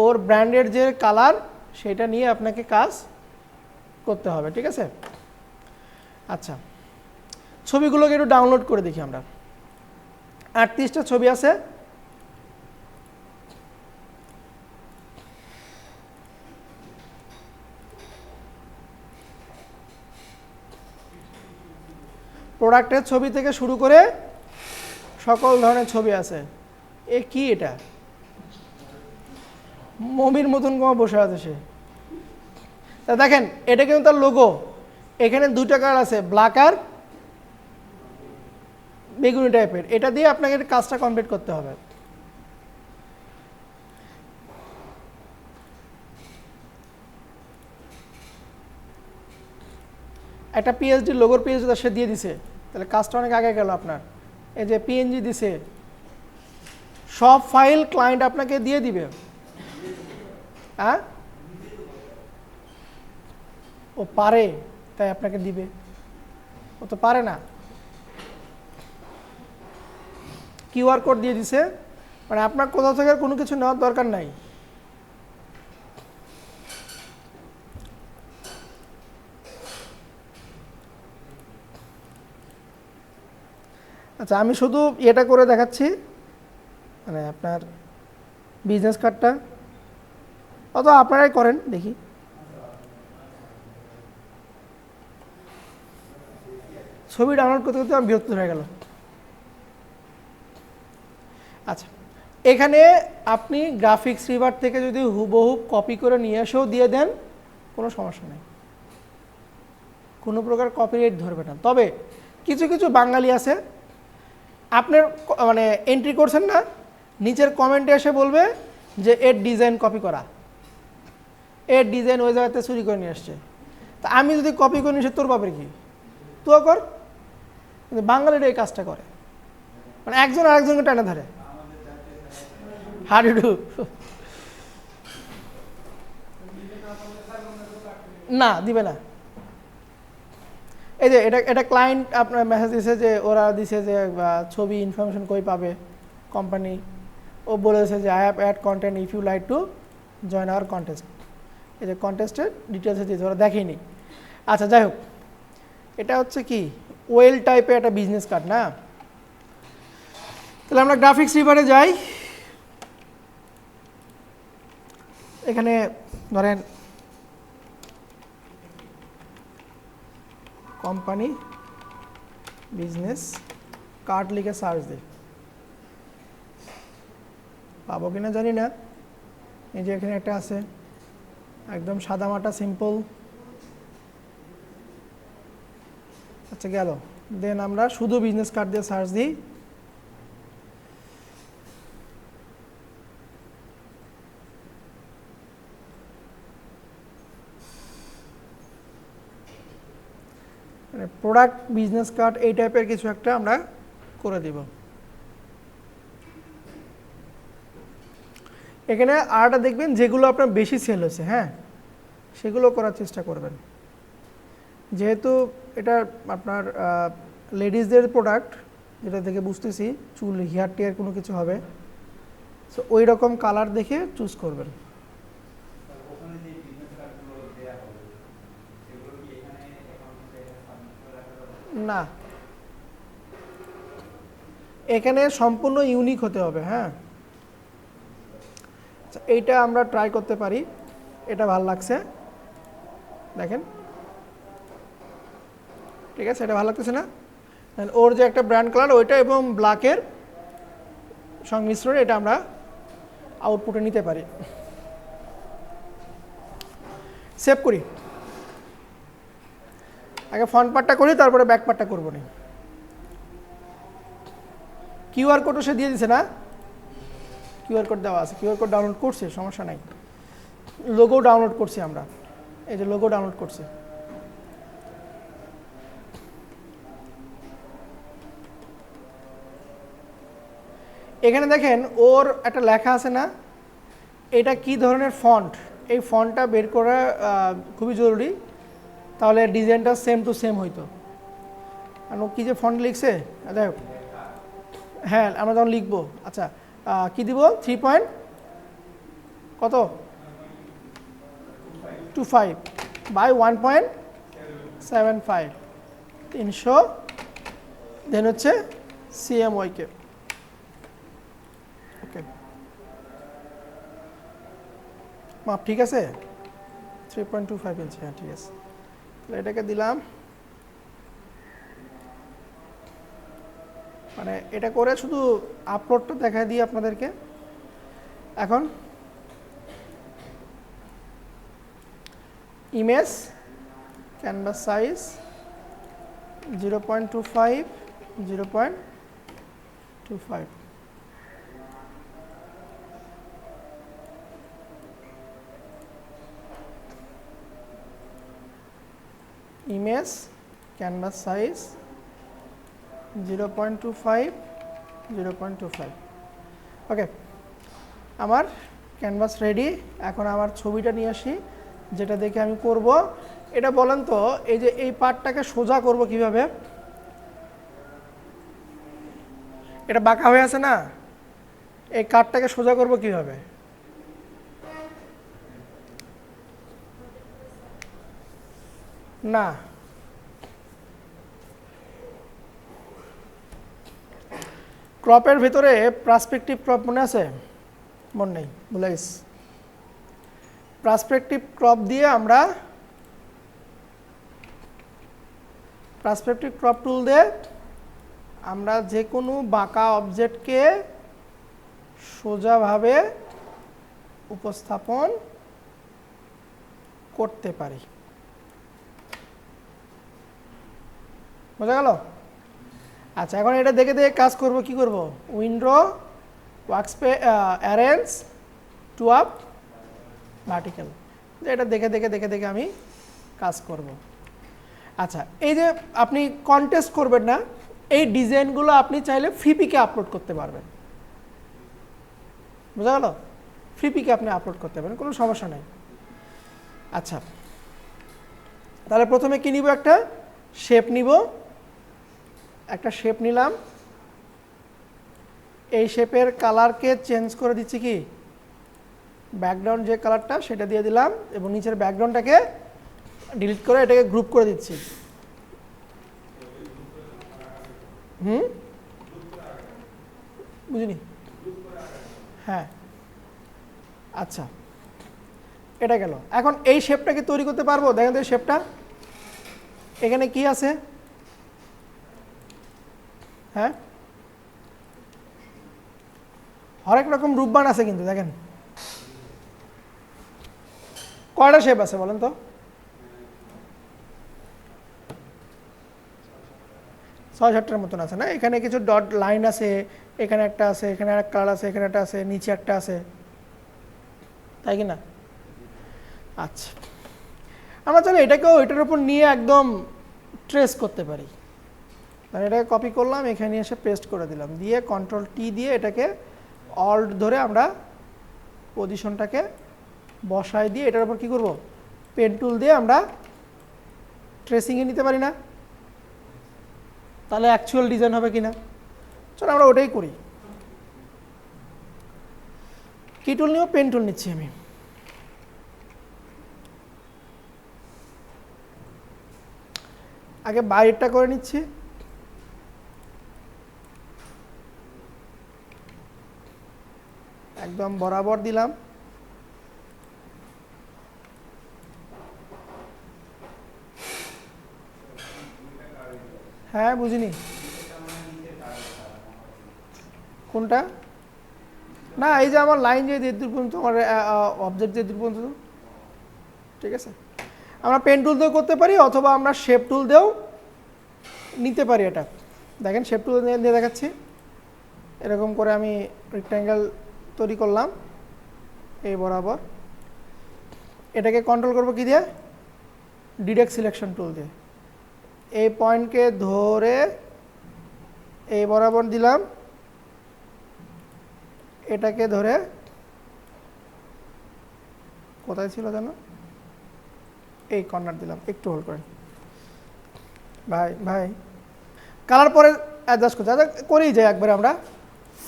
ওর ব্র্যান্ডের যে কালার সেটা নিয়ে আপনাকে কাজ করতে হবে, ঠিক আছে। আচ্ছা, ছবিগুলোকে একটু ডাউনলোড করে দেখি আমরা। 38টা ছবি আছে। প্রোডাক্টের ছবি থেকে শুরু করে সকল ধরনের ছবি আছে। এ কি এটা? মমির মতন কোমা বসে আছে সে। তা দেখেন এটা কিন্তু তার লোগো। এখানে দুইটা কালার আছে, ব্ল্যাক আর বেগুনি টাইপের। এটা দিয়ে আপনাকে কাজটা কমপ্লিট করতে হবে। একটা পিএইচডি লোগোর পিএইচডি সে দিয়ে দিছে, তাহলে কাজটা অনেক আগে গেল আপনার। এই যে পিএনজি দিছে, সব ফাইল ক্লায়েন্ট আপনাকে দিয়ে দিবে। হ্যাঁ, ও পারে তাই আপনাকে দিবে, ও তো পারে না। কিউআর কোড দিয়ে দিছে, মানে আপনার কোথাও থেকে কোনো কিছু নেওয়ার দরকার নাই। আচ্ছা, আমি শুধু এটা করে দেখাচ্ছি, মানে আপনার বিজনেস কার্ডটা, অথবা আপনারাই করেন দেখি। ছবি ডাউনলোড করতে করতে আমি বিরক্ত হয়ে গেল। আচ্ছা, এখানে আপনি গ্রাফিক্স রিভার থেকে যদি হুবহু কপি করে নিয়ে এসেও দিয়ে দেন, কোনো সমস্যা নেই, কোনো প্রকার কপিরাইট ধরবে না। তবে কিছু কিছু বাঙালি আছে, আপনার মানে এন্ট্রি করছেন না, নিচের কমেন্টে এসে বলবে যে এর ডিজাইন কপি করা, এর ডিজাইন ওই জায়গাতে চুরি করে নিয়ে আসছে। তা আমি যদি কপি করে নিয়ে তোর বাপের কি, তুইও কর। কিন্তু বাঙালিরা এই কাজটা করে, মানে একজন আরেকজনকে টানে ধরে। হাডুডু না, দিবে না। এই যে এটা ক্লায়েন্ট আপনার মেসেজ দিছে, যে ওরা দিছে যে ছবি ইনফরমেশন কই পাবে কোম্পানি। ও বলেছে যে I have add content if you like to join our contest. এই যে কন্টেস্টের ডিটেলসে দিয়েছে, ওরা দেখেনি। আচ্ছা, যাই হোক, এটা হচ্ছে কি ওয়েল টাইপের একটা বিজনেস কার্ড না। তাহলে আমরা গ্রাফিক্স রিভারে যাই। এখানে ধরেন কোম্পানি বিজনেস কার্ড লিখে সার্চ দিই, পাবো কিনা জানি না। এই যে এখানে একটা আছে, একদম সাদামাটা সিম্পল। আচ্ছা গেল। দেন আমরা শুধু বিজনেস কার্ড দিয়ে সার্চ দিই। মানে প্রোডাক্ট বিজনেস কার্ড এই টাইপের কিছু একটা আমরা করে দিব। এখানে আরটা দেখবেন যেগুলো আপনার বেশি সেল হয়েছে, হ্যাঁ সেগুলো করার চেষ্টা করবেন। যেহেতু এটা আপনার লেডিসদের প্রোডাক্ট, যেটা থেকে বুঝতেছি চুল হেয়ার টেয়ার কোনো কিছু হবে, সো ওই রকম কালার দেখে চুজ করবেন। না, এখানে সম্পূর্ণ ইউনিক হতে হবে। হ্যাঁ, আচ্ছা এইটা আমরা ট্রাই করতে পারি, এটা ভালো লাগছে, দেখেন ঠিক আছে, এটা ভালো লাগতেছে না? ওর যে একটা ব্র্যান্ড কালার ওইটা এবং ব্ল্যাকের সংমিশ্রণে এটা আমরা আউটপুটে নিতে পারি। সেভ করি, আগে ফ্রন্ট পার্টটা করি তারপরে ব্যাক পার্টটা করবো না। কিউআর কোডও সে দিয়ে দিছে না? কিউআর কোড দেওয়া আছে, কিউআর কোড ডাউনলোড করছে, সমস্যা নাই। লোগো ডাউনলোড করছি আমরা, এই যে লোগো ডাউনলোড করছি। এখানে দেখেন ওর একটা লেখা আছে না, এটা কি ধরনের ফন্ট, এই ফন্টটা বের করা খুবই জরুরি, তাহলে ডিজাইনটা সেম টু সেম হইতো। আর ও কী যে ফন্ট লিখছে দেখো, হ্যাঁ আমরা যখন লিখবো, আচ্ছা কি দিব, 3 কত 25 বাই 1.75, 300, দেন হচ্ছে CMYK। ওকে, মাপ ঠিক আছে, 3.25 ইঞ্চি, হ্যাঁ ঠিক আছে। তাহলে এটাকে দিলাম, মানে এটা করে শুধু আপলোডটা দেখাই দিই আপনাদেরকে। এখন image canvas size 0.25, 0.25, image canvas size 0.25, 0.25। ওকে, আমার ক্যানভাস রেডি। এখন আমার ছবিটা নিয়ে আসি, যেটা দেখে আমি করব। এটা বলেন তো, এই যে এই পার্টটাকে সোজা করব কিভাবে? এটা বাঁকা হয়ে আছে না, এই কাঠটাকে সোজা করব কিভাবে? না, ক্রপের ভিতরে পার্সপেক্টিভ ক্রপ মনে আছে? মনে নেই, ভুলে গেছি। পার্সপেক্টিভ ক্রপ দিয়ে আমরা, পার্সপেক্টিভ ক্রপ টুল দিয়ে আমরা যে কোনো বাঁকা অবজেক্টকে সোজাভাবে উপস্থাপন করতে পারি। বোঝা গেল? আচ্ছা, এখন এটা দেখে দেখে কাজ করব। কি করব? Window workspace arrange two up vertical, এটা দেখে দেখে দেখে দেখে আমি কাজ করব। আচ্ছা, এই যে আপনি কন্টেস্ট করবেন না, এই ডিজাইনগুলো আপনি চাইলে ফ্রিপিকে আপলোড করতে পারবেন। বোঝা গেল? ফ্রিপিকে আপনি আপলোড করতে পারেন, কোনো সমস্যা নেই। আচ্ছা, তাহলে প্রথমে কি নিব? একটা শেপ নিব, একটা শেপ নিলাম। এই শেপের কালারকে চেঞ্জ করে দিচ্ছি, কি ব্যাকগ্রাউন্ড যে কালারটা সেটা দিয়ে দিলাম, এবং নিচের ব্যাকগ্রাউন্ডটাকে ডিলিট করে এটাকে গ্রুপ করে দিচ্ছি। বুঝিনি? হ্যাঁ, আচ্ছা এটা গেল। এখন এই শেপটাকে তৈরি করতে পারবো? দেখেন তো শেপটা এখানে কি আছে। হ্যাঁ, হরেক রকম রূপবান আছে, কিন্তু দেখেন কয়টা শেপ আছে বলেন তো? 6-7টার মতন আছে না? এখানে কিছু ডট লাইন আছে, এখানে একটা আছে, এখানে একটা কালার আছে, এখানে একটা আছে, নিচে একটা আছে, তাই কি না? আচ্ছা, আমরা চাইলে এটাকেও এটার উপর নিয়ে একদম ট্রেস করতে পারি। মানে এটাকে কপি করলাম, এখানে এসে পেস্ট করে দিলাম, দিয়ে কন্ট্রোল টি দিয়ে এটাকে অল্ট ধরে আমরা পজিশনটাকে বসায় দিয়ে এটার উপর কি করব, পেন টুল দিয়ে আমরা ট্রেসিংয়ে নিতে পারি না? তাহলে অ্যাকচুয়াল ডিজাইন হবে কিনা? চলো আমরা ওটাই করি। কি টুল নিব? পেন টুল নিচ্ছি আমি। আগে বাইরেরটা করে নিচ্ছি, একদম বরাবর দিলাম, হ্যাঁ বুঝিনি কোনটা? না, এই যে আমার লাইন যে দূর পর্যন্ত, আমার অবজেক্ট যে দূর পর্যন্ত, ঠিক আছে। আমরা পেন টুল দিয়েও করতে পারি, অথবা আমরা শেপ টুল দিয়েও নিতে পারি। এটা দেখেন, শেপ টুল দিয়ে দেখাচ্ছি। এরকম করে আমি রেক্ট্যাঙ্গেল তৈরি করলাম এই বরাবর। এটাকে কন্ট্রোল করব কি দিয়ে? ডিরেক্ট সিলেকশন টুল দিয়ে। এই পয়েন্টকে ধরে এই বরাবর দিলাম, এটাকে ধরে কোথায় ছিল যেন, এই কর্নার দিলাম, একটু হোল্ড করেন ভাই। কালার পরে অ্যাডজাস্ট করতে করেই যাই একবারে। আমরা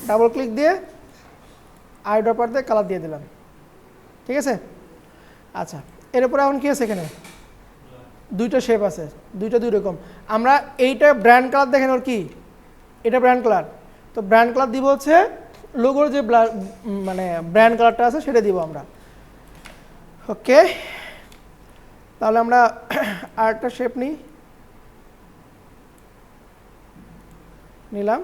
ডাবল ক্লিক দিয়ে আই ড্রপার দিয়ে কালার দিয়ে দিলাম, ঠিক আছে। আচ্ছা, এর উপরে এখন কি আছে? এখানে দুইটা শেপ আছে, দুইটা দুই রকম। আমরা এইটা ব্র্যান্ড কালার, দেখেন ওর কি, এটা ব্র্যান্ড কালার। তো ব্র্যান্ড কালার দিব হচ্ছে লোগোর যে মানে ব্র্যান্ড কালারটা আছে সেটা দিব আমরা। ওকে, তাহলে আমরা আরেকটা শেপ নিলাম।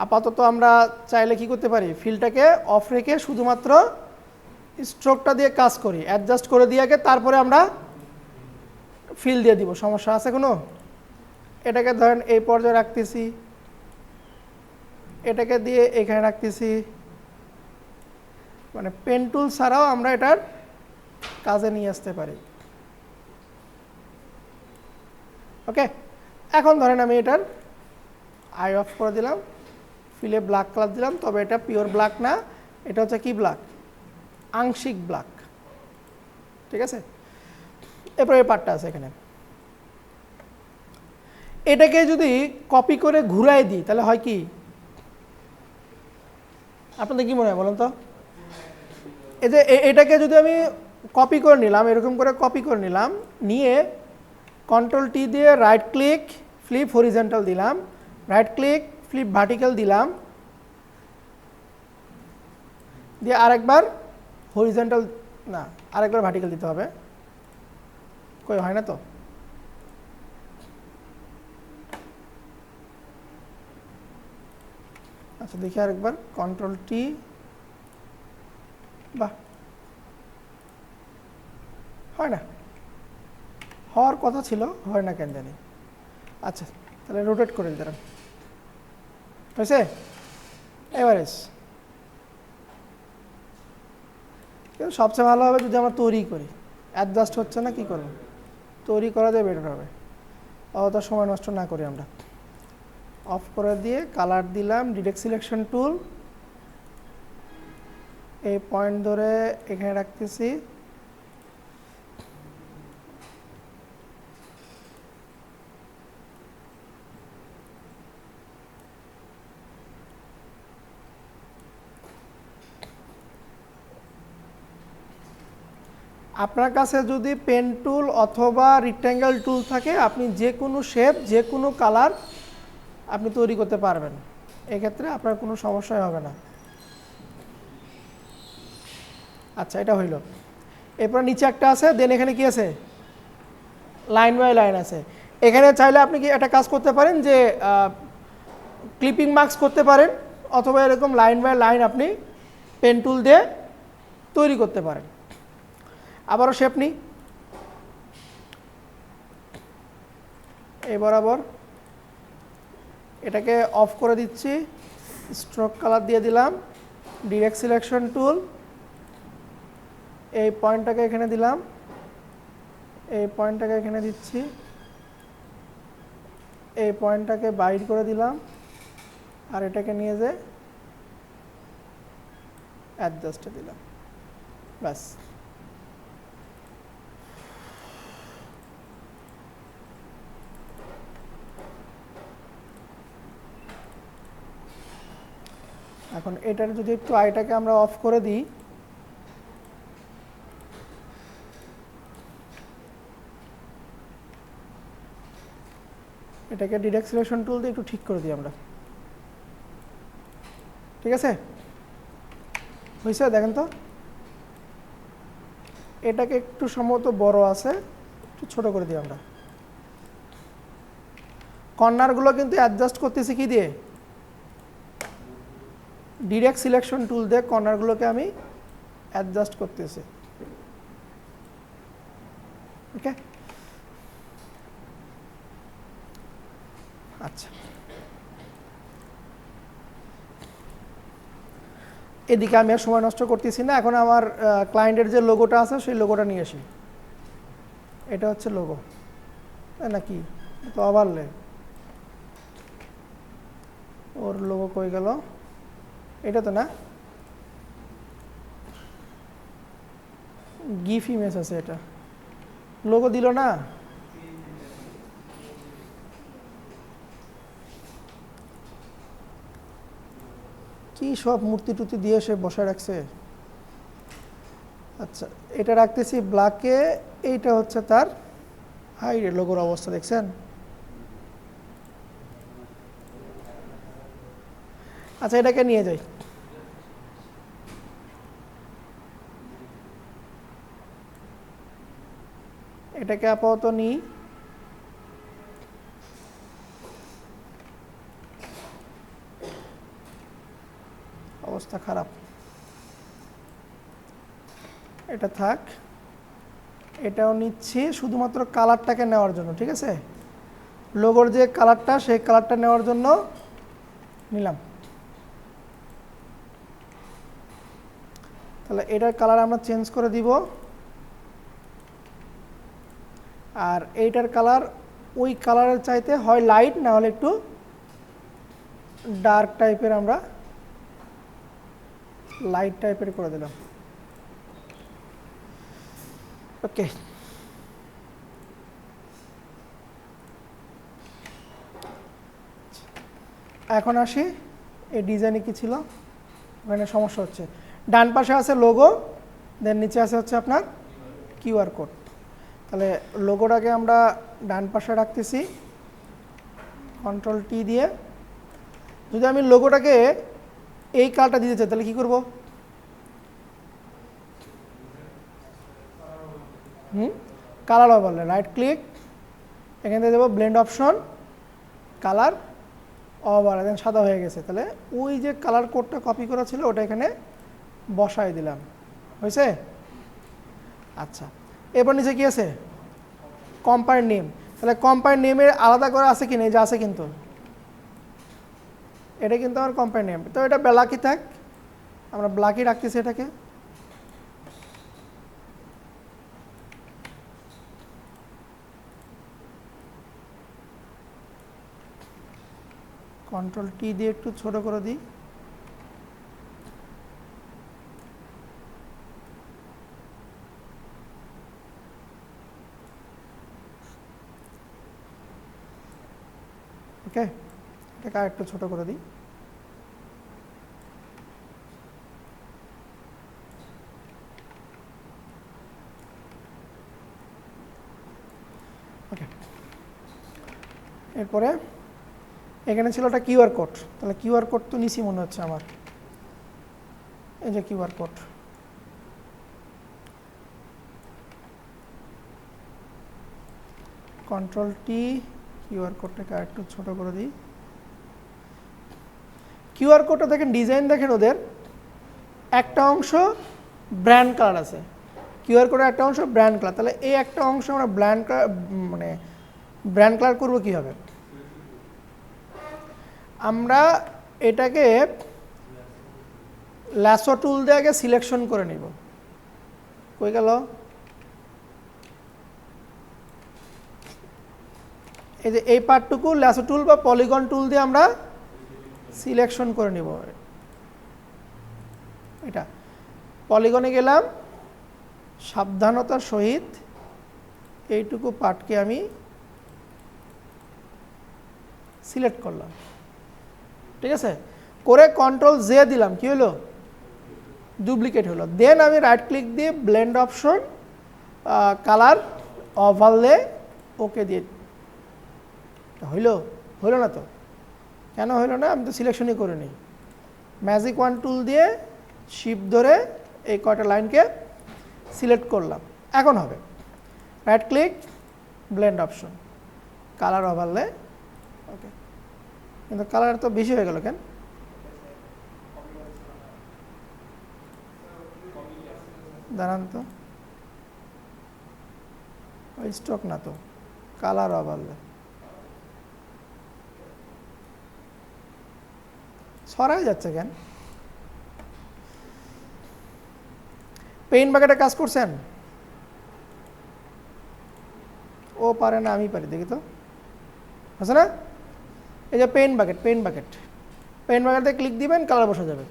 আপাতত আমরা চাইলে কি করতে পারি, ফিলটাকে অফ রেখে শুধুমাত্র স্ট্রোকটা দিয়ে কাজ করি, অ্যাডজাস্ট করে দিয়ে আগে তারপরে আমরা ফিল দিয়ে দিব। সমস্যা আছে কোনো? এটাকে ধরেন এই পর্যায়ে রাখতেছি, এটাকে দিয়ে এখানে রাখতেছি, মানে পেন টুল ছাড়াও আমরা এটার কাজে নিয়ে আসতে পারি। ওকে, এখন ধরেন আমি এটার আই অফ করে দিলাম, ফিলে ব্ল্যাক কালার দিলাম, তবে এটা পিওর ব্ল্যাক না, এটা হচ্ছে কি ব্ল্যাক, আংশিক ব্ল্যাক, ঠিক আছে। এরপরে এই পার্টটা আছে এখানে, এটাকে যদি কপি করে ঘুরাই দিই তাহলে হয় কি? আপনাদের কি মনে হয় বলেন তো? এই যে এটাকে যদি আমি কপি করে নিলাম, এরকম করে কপি করে নিলাম, নিয়ে কন্ট্রোল টি দিয়ে রাইট ক্লিক ফ্লিপ হরিজন্টাল দিলাম, রাইট ক্লিক ফ্লিপ ভার্টিক্যাল দিলাম, দিয়ে আরেকবার হরিজন্টাল, না আরেকবার ভার্টিক্যাল দিতে হবে, কই হয় না তো। আচ্ছা দেখি আরেকবার, কন্ট্রোল টি, বাহ হয় না, হওয়ার কথা ছিল, হয় না কেন জানি। আচ্ছা তাহলে রোটেট করে দিলাম, হয়েছে? এভারেজ কিন্তু সবচেয়ে ভালো হবে যদি আমরা তৈরি করি, অ্যাডজাস্ট হচ্ছে না, কি করব, তৈরি করা যায় বেটার হবে, অত সময় নষ্ট না করি। আমরা অফ করে দিয়ে কালার দিলাম, ডিরেক্ট সিলেকশন টুল, এই পয়েন্ট ধরে এখানে রাখতেছি, আপনার কাছে যদি পেন টুল অথবা রেক্ট্যাঙ্গেল টুল থাকে, আপনি যে কোনো শেপ, যে কোনো কালার আপনি তৈরি করতে পারবেন, এক্ষেত্রে আপনার কোনো সমস্যাই হবে না। আচ্ছা এটা হইল। এরপর নিচে একটা আছে, দেন এখানে কি আছে, লাইন বাই লাইন আছে। এখানে চাইলে আপনি কি একটা কাজ করতে পারেন যে ক্লিপিং মার্কস করতে পারেন, অথবা এরকম লাইন বাই লাইন আপনি পেন টুল দিয়ে তৈরি করতে পারেন। আবারও শেপ নিই, এই বরাবর এটাকে অফ করে দিচ্ছি, স্ট্রোক কালার দিয়ে দিলাম, ডিরেক্ট সিলেকশন টুল, এই পয়েন্টটাকে এখানে দিলাম, এই পয়েন্টটাকে এখানে দিচ্ছি, এই পয়েন্টটাকে বাইর করে দিলাম, আর এটাকে নিয়ে যে অ্যাডজাস্টে দিলাম, ব্যাস। এখন এটার যদি একটু আইটাকে আমরা অফ করে দিই, এটাকে ডিরেক্ট সিলেকশন টুল দিয়ে একটু ঠিক করে দিই আমরা, ঠিক আছে? হয়েছে? দেখেন তো, এটাকে একটু সম্ভবত বড় আছে, একটু ছোট করে দিই আমরা। কর্নারগুলো কিন্তু অ্যাডজাস্ট করতেছি কি দিয়ে? ডিরেক্ট সিলেকশন টুল দিয়ে কর্নারগুলোকে আমি অ্যাডজাস্ট করতেছি, ওকে? আচ্ছা, এদিকে আমি আর সময় নষ্ট করতেছি না, এখন আমার ক্লায়েন্টের যে লোগোটা আছে সেই লোগোটা নিয়ে আসি। এটা হচ্ছে লোগো, তাই নাকি? তো ওভারলে, ওর লোগো কই গেল? এটা তো না, গিফ ইমেজ আছে, এটা লোগো দিল না। কি সব মূর্তি টুর্তি দিয়ে সে বসায় রাখছে। আচ্ছা, এটা রাখতেছি ব্ল্যাকে, এইটা হচ্ছে তার হাই রে লোগোর অবস্থা, দেখছেন? আচ্ছা, এটাকে নিয়ে যাই, এটাকে আপাতত নিই, অবস্থা খারাপ, এটা থাক, এটাও নিচ্ছি শুধুমাত্র কালারটাকে নেওয়ার জন্য, ঠিক আছে? লোগোর যে কালারটা, সেই কালারটা নেওয়ার জন্য নিলাম। তাহলে এটার কালার আমরা চেঞ্জ করে দিব, আর এইটার কালার ওই কালারের চাইতে হয় লাইট, না হলে একটু ডার্ক টাইপের, আমরা লাইট টাইপের করে দিলাম, ওকে। এখন আসি এই ডিজাইনে কি ছিল, ওখানে সমস্যা হচ্ছে। ডান পাশে আছে লোগো, দেন নিচে আছে হচ্ছে আপনার কিউআর কোড। তাহলে লোগোটাকে আমরা ডান পাশে রাখতেছি কন্ট্রোল টি দিয়ে। যদি আমি লোগোটাকে এই কালারটা দিতে চাই তাহলে কি করব? কালার ওভারলে রাইট ক্লিক, এখান থেকে দেবো ব্লেন্ড অপশন, কালার ওভার, দেন সাদা হয়ে গেছে। তাহলে ওই যে কালার কোডটা কপি করা ছিল ওটা এখানে বসাই দিলাম, হয়েছে? আচ্ছা, এরপর নিচে কি আছে? Company name. তাহলে কোম্পানি নেমের আলাদা করে আছে কি না? এই যে আছে, কিন্তু এটা কিন্তু আমার কোম্পানি নেম, তো এটা ব্ল্যাকই থাক, আমরা ব্ল্যাকই রাখতেছি এটাকে। কন্ট্রোল টি দিয়ে একটু ছোট করে দিই, ওকে। এটাকে আর একটু ছোট করে দিই, ওকে। এরপরে এখানে ছিল একটা কিউআর কোড, তাহলে কিউআর কোড তো নিচে মনে হচ্ছে আমার, এই যে QR code. Control T, QR কোডটাকে আর একটু ছোট করে দিই। কিউআর কোডটা দেখেন, ডিজাইন দেখেন, ওদের একটা অংশ ব্র্যান্ড কালার আছে, কিউআর কোডের একটা অংশ ব্র্যান্ড কালার, তাহলে এই একটা অংশ আমরা মানে ব্র্যান্ড কালার করবো কীভাবে? আমরা এটাকে ল্যাসো টুল দিয়ে আগে সিলেকশন করে নিব। কই গেল? এই যে এই পার্টটুকু ল্যাসো টুল বা পলিগন টুল দিয়ে আমরা সিলেকশন করে নিব। এটা পলিগনে গেলাম, সাবধানতার সহিত এইটুকু পার্টকে আমি সিলেক্ট করলাম, ঠিক আছে? করে কন্ট্রোল জে দিলাম, কি হলো? ডুপ্লিকেট হলো। দেন আমি রাইট ক্লিক দিয়ে ব্লেন্ড অপশন, কালার, ওভারলে, ওকে দিয়ে হইল না তো? কেন হইল না? আমি তো সিলেকশনই করে নিই। ম্যাজিক ওয়ান টুল দিয়ে শিফট ধরে এই কয়টা লাইনকে সিলেক্ট করলাম, এখন হবে। Right click, blend option, colour, overlay, okay. কিন্তু কালার তো বেশি হয়ে গেল কেন? দাঁড়ান তো, ওই স্টক না তো, কালার, ওভারলে সরাই যাচ্ছে কেন? পেইন্ট বাকেটে কাজ করছেন? ও পারে না, আমি পারি, দেখি তো, আছে না? এই যে পেইন্ট বাকেট বাকেটে ক্লিক দিবেন, কালার বসে যাবে।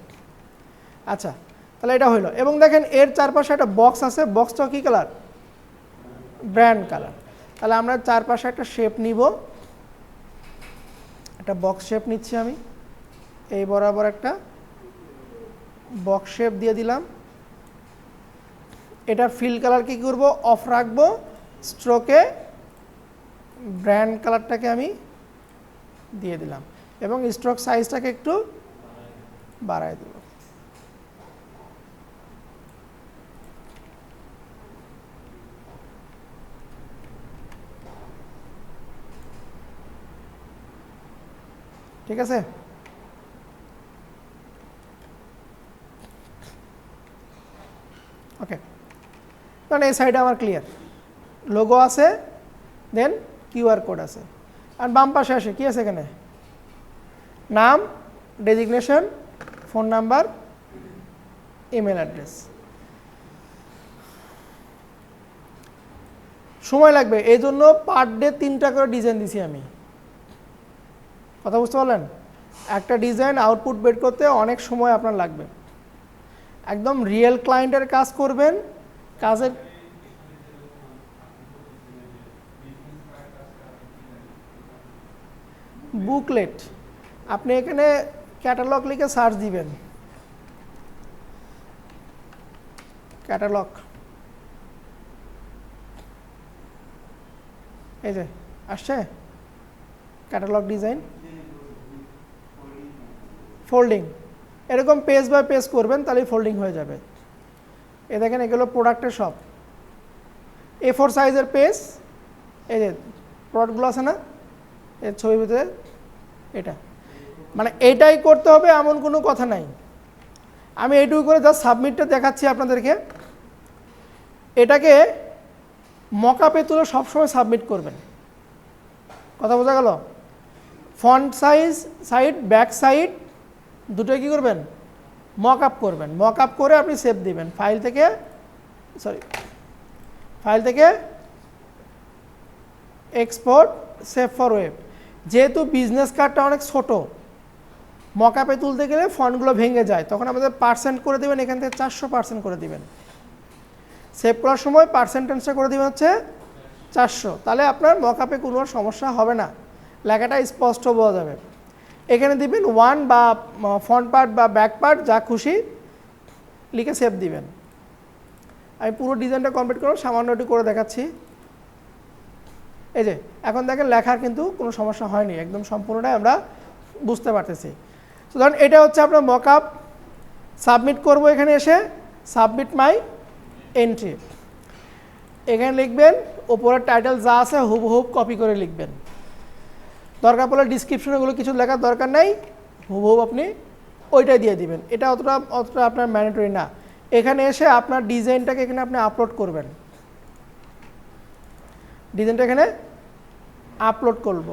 আচ্ছা, তাহলে এটা হইলো। এবং দেখেন এর চারপাশে একটা বক্স আছে, বক্সটা কি কালার? Brand colour. তাহলে আমরা চারপাশে একটা শেপ নিব, একটা বক্স শেপ নিচ্ছি আমি, এই বরাবর একটা বক্স শেপ দিয়ে দিলাম। এটার ফিল কালার কি করব? অফ রাখবো। স্ট্রোকে ব্র্যান্ড কালারটাকে আমি দিয়ে দিলাম এবং স্ট্রোক সাইজটাকে একটু বাড়ায় দেব। ঠিক আছে? ওকে, কারণ এই সাইডে আমার ক্লিয়ার, লোগো আছে, দেন কিউআর কোড আছে। আর বাম পাশে আসে কি আছে? এখানে নাম, designation, phone number, email address. সময় লাগবে, এই জন্য পার ডে 3টা করে ডিজাইন দিছি আমি। কথা বুঝতে পারলেন? একটা ডিজাইন আউটপুট বের করতে অনেক সময় আপনার লাগবে। একদম রিয়েল ক্লায়েন্টের কাজ করবেন, কাজের বুকলেট, আপনি এখানে ক্যাটালগ লিখে সার্চ দিবেন, ক্যাটালগ, এই যে আসছে ক্যাটালগ ডিজাইন, ফোল্ডিং, এরকম পেজ বাই পেজ করবেন, তাহলেই ফোল্ডিং হয়ে যাবে। এ দেখেন এগুলো প্রোডাক্টের সব A4 সাইজের পেজ, এই যে প্রোডাক্টগুলো আছে না এর ছবির ভিতরে, এটা মানে এইটাই করতে হবে এমন কোনো কথা নাই। আমি এইটুকু করে জাস্ট সাবমিটটা দেখাচ্ছি আপনাদেরকে। এটাকে মকআপে তুলে সবসময় সাবমিট করবেন। কথা বোঝা গেল? Font size, side, back side দুটোই কী করবেন? মকআপ করবেন। মকআপ করে আপনি সেভ দিবেন ফাইল থেকে এক্সপোর্ট, সেভ ফর ওয়েব। যেহেতু বিজনেস কার্ডটা অনেক ছোট, মকআপে তুলতে গেলে ফন্টগুলো ভেঙে যায়, তখন আমাদের পার্সেন্ট করে দেবেন, এখান থেকে 400% করে দিবেন। সেভ করার সময় পার্সেন্টেজটা করে দেবেন হচ্ছে 400, তাহলে আপনার মকআপে কোনো সমস্যা হবে না, লেখাটা স্পষ্ট বোঝা যাবে। এখানে দিবেন 1 বা ফ্রন্ট পার্ট বা ব্যাক পার্ট যা খুশি লিখে সেভ দিবেন। আমি পুরো ডিজাইনটা কমপ্লিট করব, সামান্য একটু করে দেখাচ্ছি। এই যে এখন দেখেন লেখার কিন্তু কোনো সমস্যা হয়নি, একদম সম্পূর্ণটাই আমরা বুঝতে পারতেছি। তো ধরুন এটা হচ্ছে আপনার মকআপ, সাবমিট করব। এখানে এসে সাবমিট মাই এন্ট্রি, এখানে লিখবেন, ওপরের টাইটেল যা আছে হুবহুব কপি করে লিখবেন। দরকার পড়লে ডিসক্রিপশনে ওগুলো কিছু লেখার দরকার নাই, হুবহুব আপনি ওইটাই দিয়ে দিবেন। এটা অতটা আপনার ম্যান্ডেটরি না। এখানে এসে আপনার ডিজাইনটাকে এখানে আপনি আপলোড করবেন, ডিজাইনটা এখানে আপলোড করব।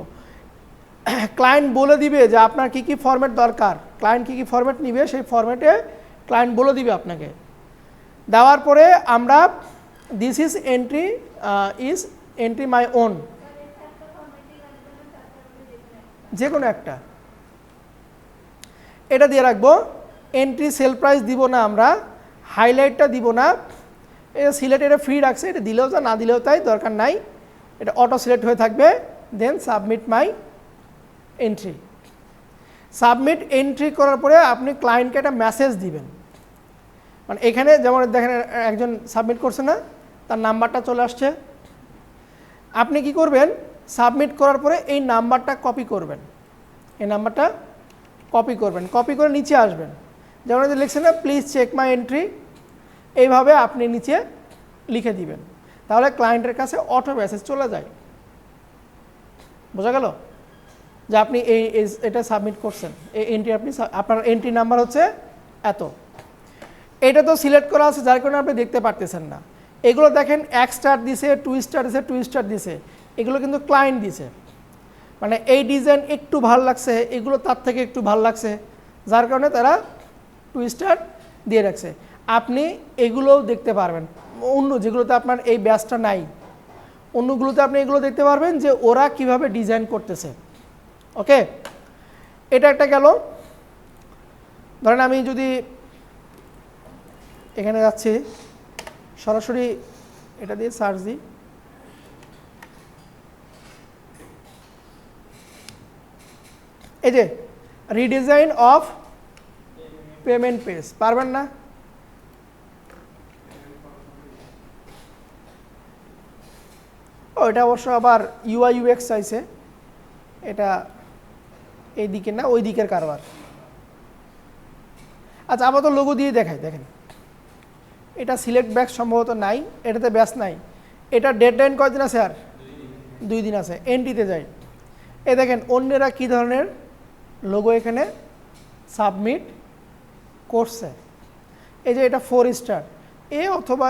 ক্লায়েন্ট বলে দিবে যে আপনার কি কি ফরম্যাট দরকার, ক্লায়েন্ট কি কি ফরম্যাট নিবে সেই ফরম্যাটে ক্লায়েন্ট বলে দিবে আপনাকে। দেওয়ার পরে আমরা this is entry my own, যে কোনো একটা এটা দিয়ে রাখবো। এন্ট্রি সেল প্রাইস দিব না, আমরা হাইলাইটটা দিব না, এটা সিলেক্ট, এটা ফ্রি রাখছে, এটা দিলেও তা না দিলেও তাই, দরকার নাই, এটা অটো সিলেক্ট হয়ে থাকবে। Then submit my entry. Submit entry করার পরে আপনি ক্লায়েন্টকে একটা মেসেজ দিবেন, মানে এখানে যেমন দেখেন একজন সাবমিট করছে না, তার নাম্বারটা চলে আসছে। আপনি কি করবেন, সাবমিট করার পরে এই নাম্বারটা কপি করবেন, এই নাম্বারটা কপি করবেন, কপি করে নিচে আসবেন, যেমন লিখছেন না প্লিজ চেক মাই এন্ট্রি, এইভাবে আপনি নিচে লিখে দিবেন, তাহলে ক্লায়েন্টের কাছে অটো মেসেজ চলে যায়। বোঝা গেল যে আপনি এটা সাবমিট করছেন, এই এন্ট্রি আপনি, আপনার এন্ট্রি নাম্বার হচ্ছে এত। এটা তো সিলেক্ট করা আছে যার কারণে আপনি দেখতে পারতেছেন না। এগুলো দেখেন 1 স্টার দিছে, 2 স্টার দিছে, 2 স্টার দিছে, এগুলো কিন্তু ক্লায়েন্ট দিছে, মানে এই ডিজাইন একটু ভালো লাগছে, এগুলো তার থেকে একটু ভালো লাগছে, যার কারণে তারা 2 স্টার দিয়ে রাখছে। আপনি এগুলোও দেখতে পারবেন, অন্য যেগুলোতে আপনার এই ব্যাচটা নাই, অন্যগুলোতে আপনি এগুলো দেখতে পারবেন যে ওরা কিভাবে ডিজাইন করতেছে। ওকে, এটা একটা গেল। ধরেন আমি যদি এখানে যাচ্ছি, সরাসরি এটা দিয়ে সার্চ দিই, এই যে রিডিজাইন অফ পেমেন্ট পেজ, পারবেন না? ও এটা অবশ্য আবার ইউআই ইউএক্স চাইছে, এটা এই দিকে না ওই দিকের কারবার। আচ্ছা আবার তো লোগো দিয়ে দেখাই, দেখেন এটা সিলেক্ট ব্যাচ সম্ভবত নাই, এটাতে ব্যাচ নাই, এটা ডেডলাইন কয়দিন আছে, আর 2 দিন আছে। এন্ট্রিতে যাই, এ দেখেন অন্যরা কি ধরনের লোগো এখানে সাবমিট করছে। এই যে এটা 4 স্টার, এ অথবা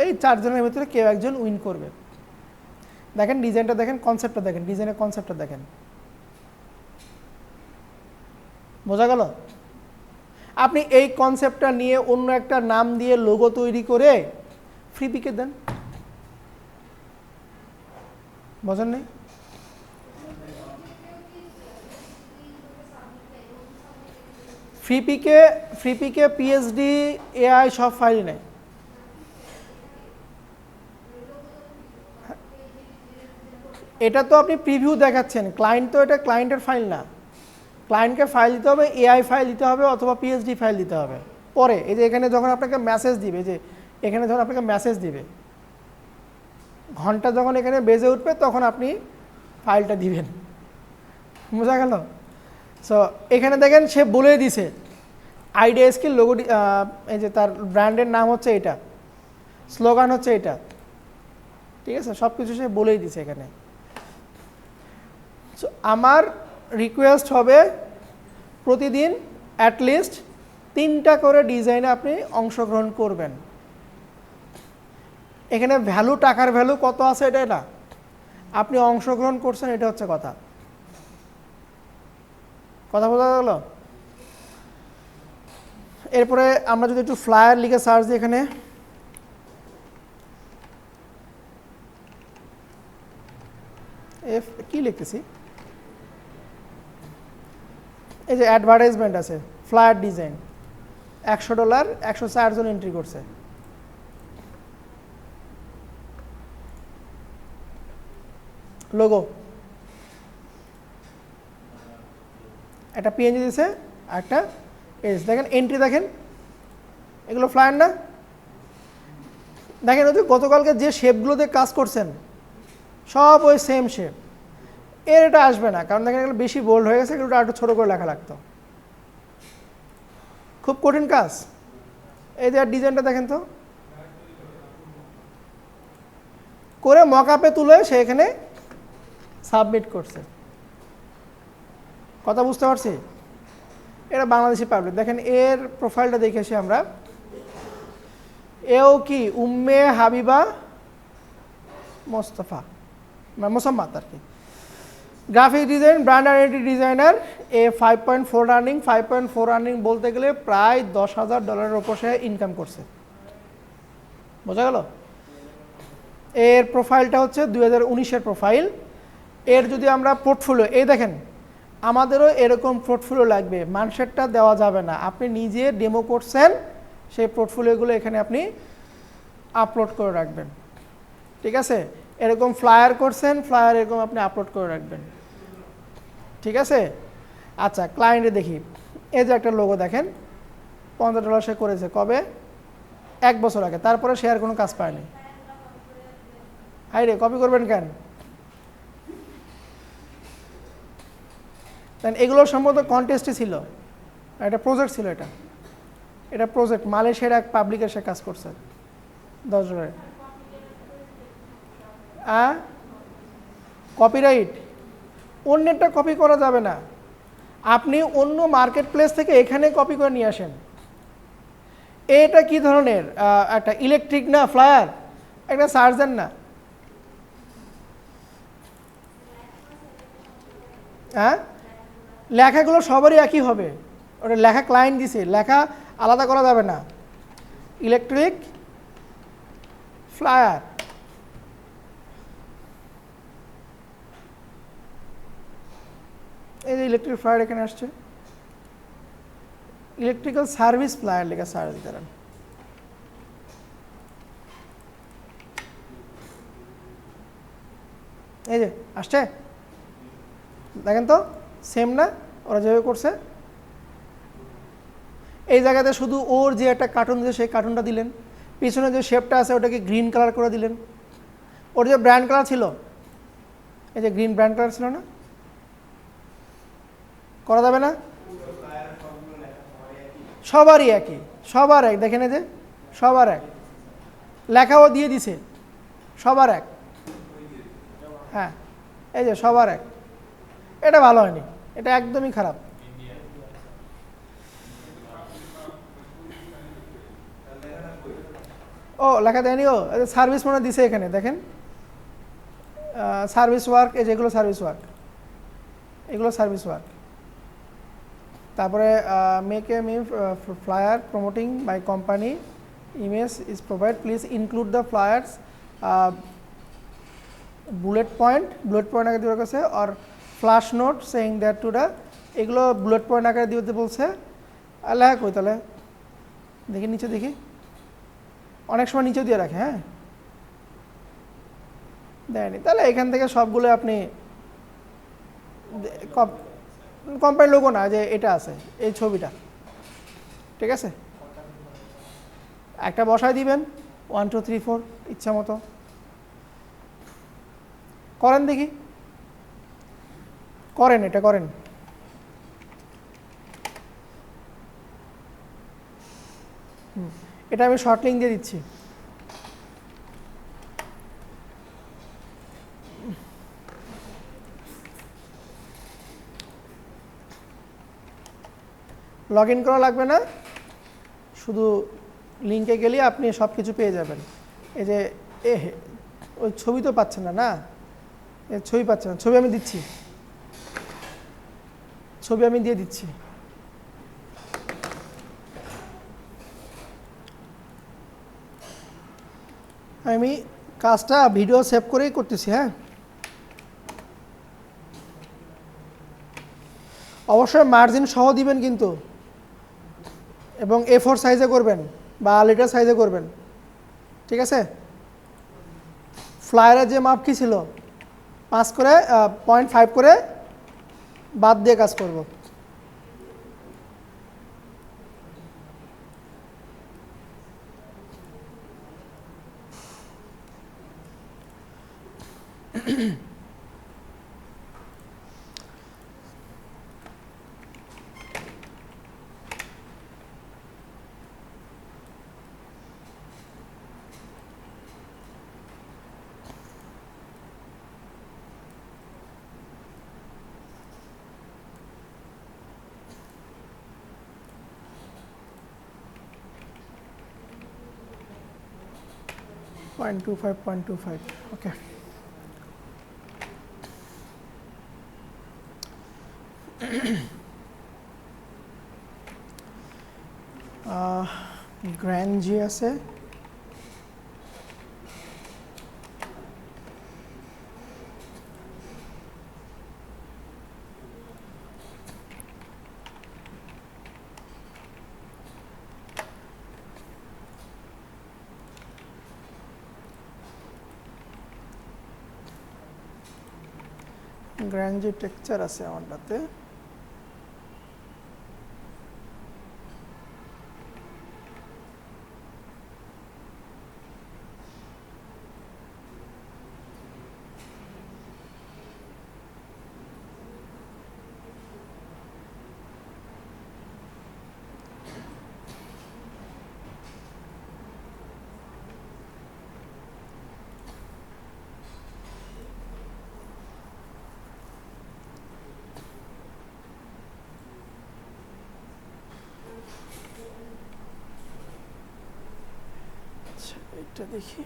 এই 4 জনের ভিতরে কেউ একজন উইন করবে। দেখেন ডিজাইনটা দেখেন, কনসেপ্টটা দেখেন, ডিজাইনের কনসেপ্টটা দেখেন, বোঝা গেল? আপনি এই কনসেপ্টটা নিয়ে অন্য একটা নাম দিয়ে লোগো তৈরি করে ফ্রি পিকে দেন, বোঝেন নেই? ফ্রি পিকে পিএইচডি এআই সব ফাইল নেই। এটা তো আপনি প্রিভিউ দেখাচ্ছেন, ক্লায়েন্ট তো এটা ক্লায়েন্টের ফাইল না, ক্লায়েন্টকে ফাইল দিতে হবে, এআই ফাইল দিতে হবে অথবা পিএইচডি ফাইল দিতে হবে। পরে এই যে এখানে যখন আপনাকে মেসেজ দিবে, যে এখানে যখন আপনাকে মেসেজ দিবে, ঘন্টা যখন এখানে বেজে উঠবে তখন আপনি ফাইলটা দিবেন, বোঝা গেল? সো এখানে দেখেন সে বলে দিছে আইডিয়া স্কিল লোগো, এই যে তার ব্র্যান্ডের নাম হচ্ছে এটা, স্লোগান হচ্ছে এটা, ঠিক আছে, সব কিছু সে বলেই দিছে এখানে। সো আমার রিকোয়েস্ট হবে প্রতিদিন অ্যাটলিস্ট 3টা করে ডিজাইনে আপনি অংশগ্রহণ করবেন। এখানে ভ্যালু, টাকার ভ্যালু কত আছে এটা না, আপনি অংশগ্রহণ করছেন, এটা হচ্ছে কথা। কথা বোঝা গেল? এরপরে আমরা যদি একটু ফ্লায়ার লিখে সার্চ দিই, এখানে কি লিখতেছি, এই যে অ্যাডভার্টাইজমেন্ট আছে, ফ্লায়ার ডিজাইন, $100, 104 জন এন্ট্রি করছে। লোগো একটা পিএনজি দিছে, একটা এস, দেখেন এন্ট্রি দেখেন, এগুলো ফ্লায়ার না? দেখেন ওই যে গতকালকে যে শেপগুলোতে কাজ করছেন সব ওই সেম শেপ, এর এটা আসবে না, কারণ দেখেন এগুলো বেশি বোল্ড হয়ে গেছে, এগুলো একটু ছোটো করে লেখা লাগতো। খুব কঠিন কাজ। এই যে ডিজাইনটা দেখেন তো, করে মকআপে তুলে সে এখানে সাবমিট করছে। কথা বুঝতে পারছি? এটা বাংলাদেশি পাবলিক। দেখেন এর প্রোফাইলটা দেখে এসে আমরা এও কি উম্মে হাবিবা মোস্তফা মোসাম্মদ আর কি। Graphic design brand identity designer, a 5.4 running. 5.4 running বলতে গেলে প্রায় $10,000 ওপর সে ইনকাম করছে, বোঝা গেল। এর প্রোফাইলটা হচ্ছে 2019-এর প্রোফাইল। এর যদি আমরা পোর্টফোলিও, এই দেখেন আমাদেরও এরকম পোর্টফোলিও লাগবে, মানুষেরটা দেওয়া যাবে না। আপনি নিজে ডেমো করছেন, সেই পোর্টফোলিওগুলো এখানে আপনি আপলোড করে রাখবেন, ঠিক আছে। এরকম ফ্লায়ার করছেন, ফ্লায়ার এরকম আপনি আপলোড করে রাখবেন, ঠিক আছে। আচ্ছা, ক্লায়েন্টে দেখি। এই যে একটা লোগো দেখেন, $50 সে করেছে কবে? 1 বছর আগে। তারপরে সে আর কোনো কাজ পায়নি। হাই রে, কপি করবেন কেন? এগুলো সম্ভবত কন্টেস্টই ছিল, এটা প্রজেক্ট ছিল। এটা প্রজেক্ট মালয়েশিয়ার এক পাবলিকের সে কাজ করছে $10। কপিরাইট অন্যেরটা কপি করা যাবে না। আপনি অন্য মার্কেট প্লেস থেকে এখানে কপি করে নিয়ে আসেন। এটা কি ধরনের একটা ইলেকট্রিক না ফ্লায়ার, একটা সার্জার না? হ্যাঁ, লেখাগুলো সবারই একই হবে। ওটা লেখা ক্লায়েন্ট দিছে, লেখা আলাদা করা যাবে না। ইলেকট্রিক ফ্লায়ার, এই যে ইলেকট্রিক ফ্লায়ার এখানে আসছে, ইলেকট্রিক্যাল সার্ভিস ফ্লায়ার লেখা সার্ভিস দ্বারা। এই যে আসছে, দেখেন তো সেম না ওরা যেভাবে করছে। এই জায়গাতে শুধু ওর যে একটা কার্টুন দিয়েছে সেই কার্টুনটা দিলেন, পিছনে যে শেপটা আছে ওটাকে গ্রিন কালার করে দিলেন। ওর যে ব্র্যান্ড কালার ছিল, এই যে গ্রিন ব্র্যান্ড কালার ছিল না, করা যাবে না? সবারই একই, সবার এক। দেখেন এই যে সবার এক, লেখাও দিয়ে দিছে সবার এক। হ্যাঁ, এই যে সবার এক। এটা ভালো হয়নি, এটা একদমই খারাপ। ও লেখা দেয়নি, ও সার্ভিস মনে দিছে এখানে দেখেন, সার্ভিস ওয়ার্ক, এই যেগুলো সার্ভিস ওয়ার্ক, এগুলো সার্ভিস ওয়ার্ক। তারপরে make a me flyer promoting by company image is provide, please include the flyers bullet point আকারে দেওয়ার কাছে, আর flash note saying that to the, এগুলো বুলেট পয়েন্ট আকারে দিতে বলছে। লেখা কই তাহলে দেখি, নিচে দেখি, অনেক সময় নিচেও দিয়ে রাখে। হ্যাঁ, দেয়নি, তাহলে এখান থেকে সবগুলো আপনি কোম্পানির লোগো না, যে এটা আছে এই ছবিটা, ঠিক আছে, একটা বসায় দিবেন 1 2 3 4 ইচ্ছা মতো করেন, দেখি করেন, এটা করেন। এটা আমি শর্ট লিঙ্ক দিয়ে দিচ্ছি। লগ ইন করা লাগবে না, শুধু লিঙ্কে গেলে আপনি সব কিছু পেয়ে যাবেন। এই যে ওই ছবি তো পাচ্ছেন না, না ছবি পাচ্ছেন না, ছবি আমি দিচ্ছি, ছবি আমি দিয়ে দিচ্ছি। আমি কাজটা ভিডিও সেভ করেই করতেছি। হ্যাঁ, অবশ্যই মার্জিন সহ দিবেন কিন্তু, এবং A4 সাইজে করবেন বা লিটার সাইজে করবেন, ঠিক আছে। ফ্লায়ারের যে মাপ কি ছিল 5 করে 0.5 করে বাদ দিয়ে কাজ করব। 0.25 ওকে। গ্র্যান্ড জি আছে, গ্র্যান্ড জি টেক্সচার আছে আমারটাতে। আচ্ছা এটা দেখি,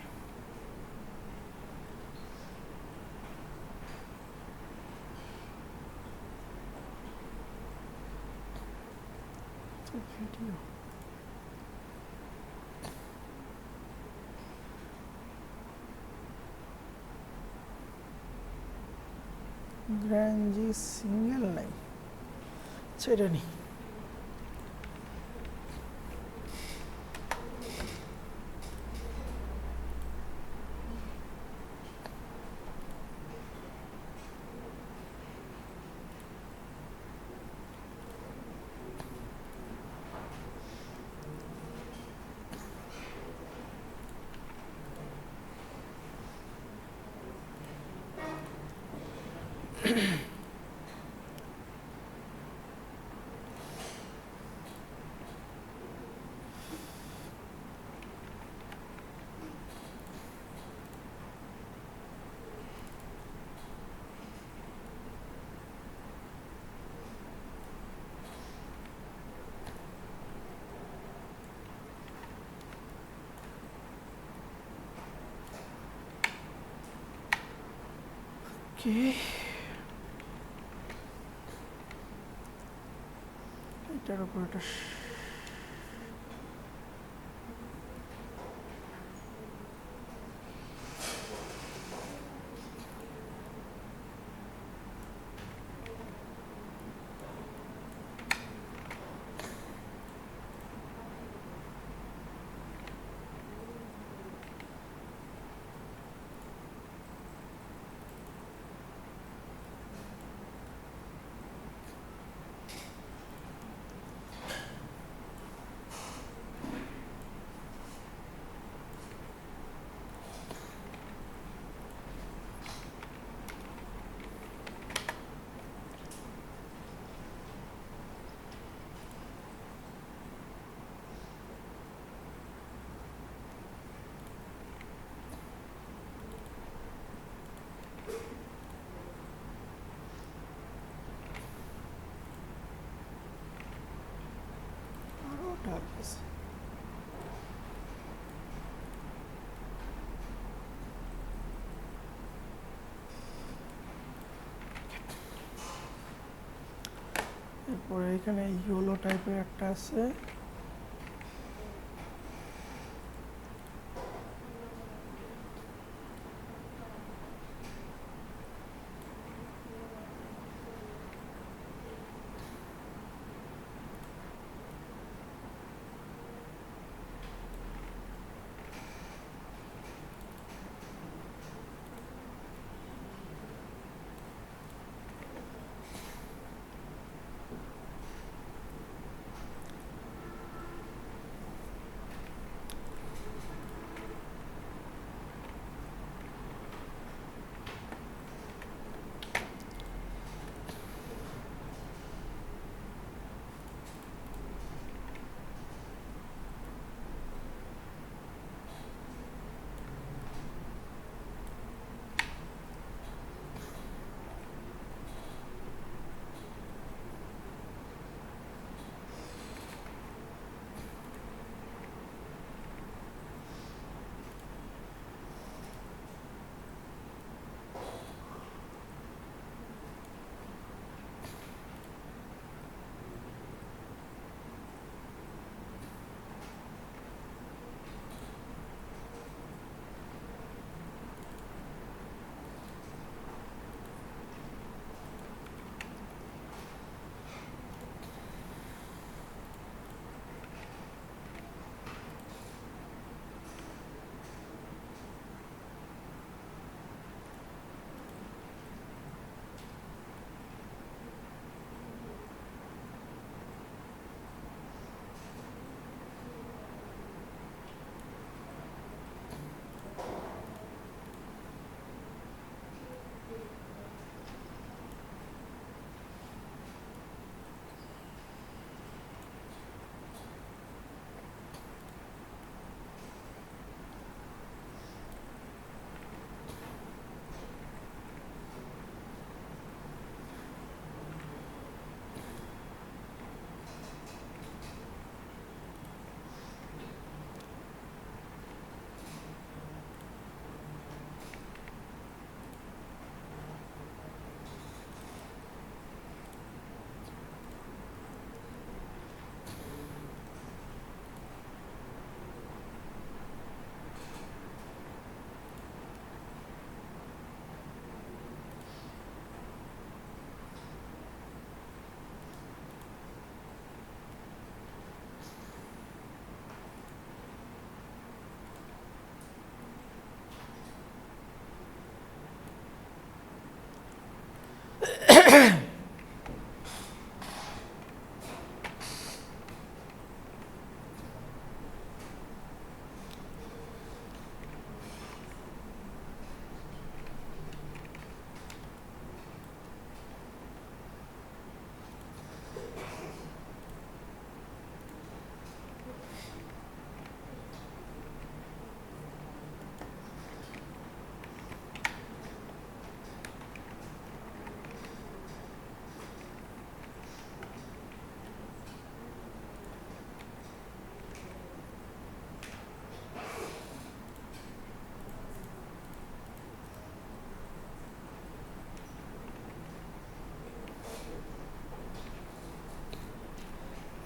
ভিডিও গ্র্যান্ড জি সিঙ্গেল নাই, সেটা নেই। ওকে, এটার উপর এটা আরো ডার্ক আছে। এরপরে এখানে ইয়েলো টাইপের একটা আছে,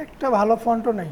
একটা ভালো ফন্টও নেই।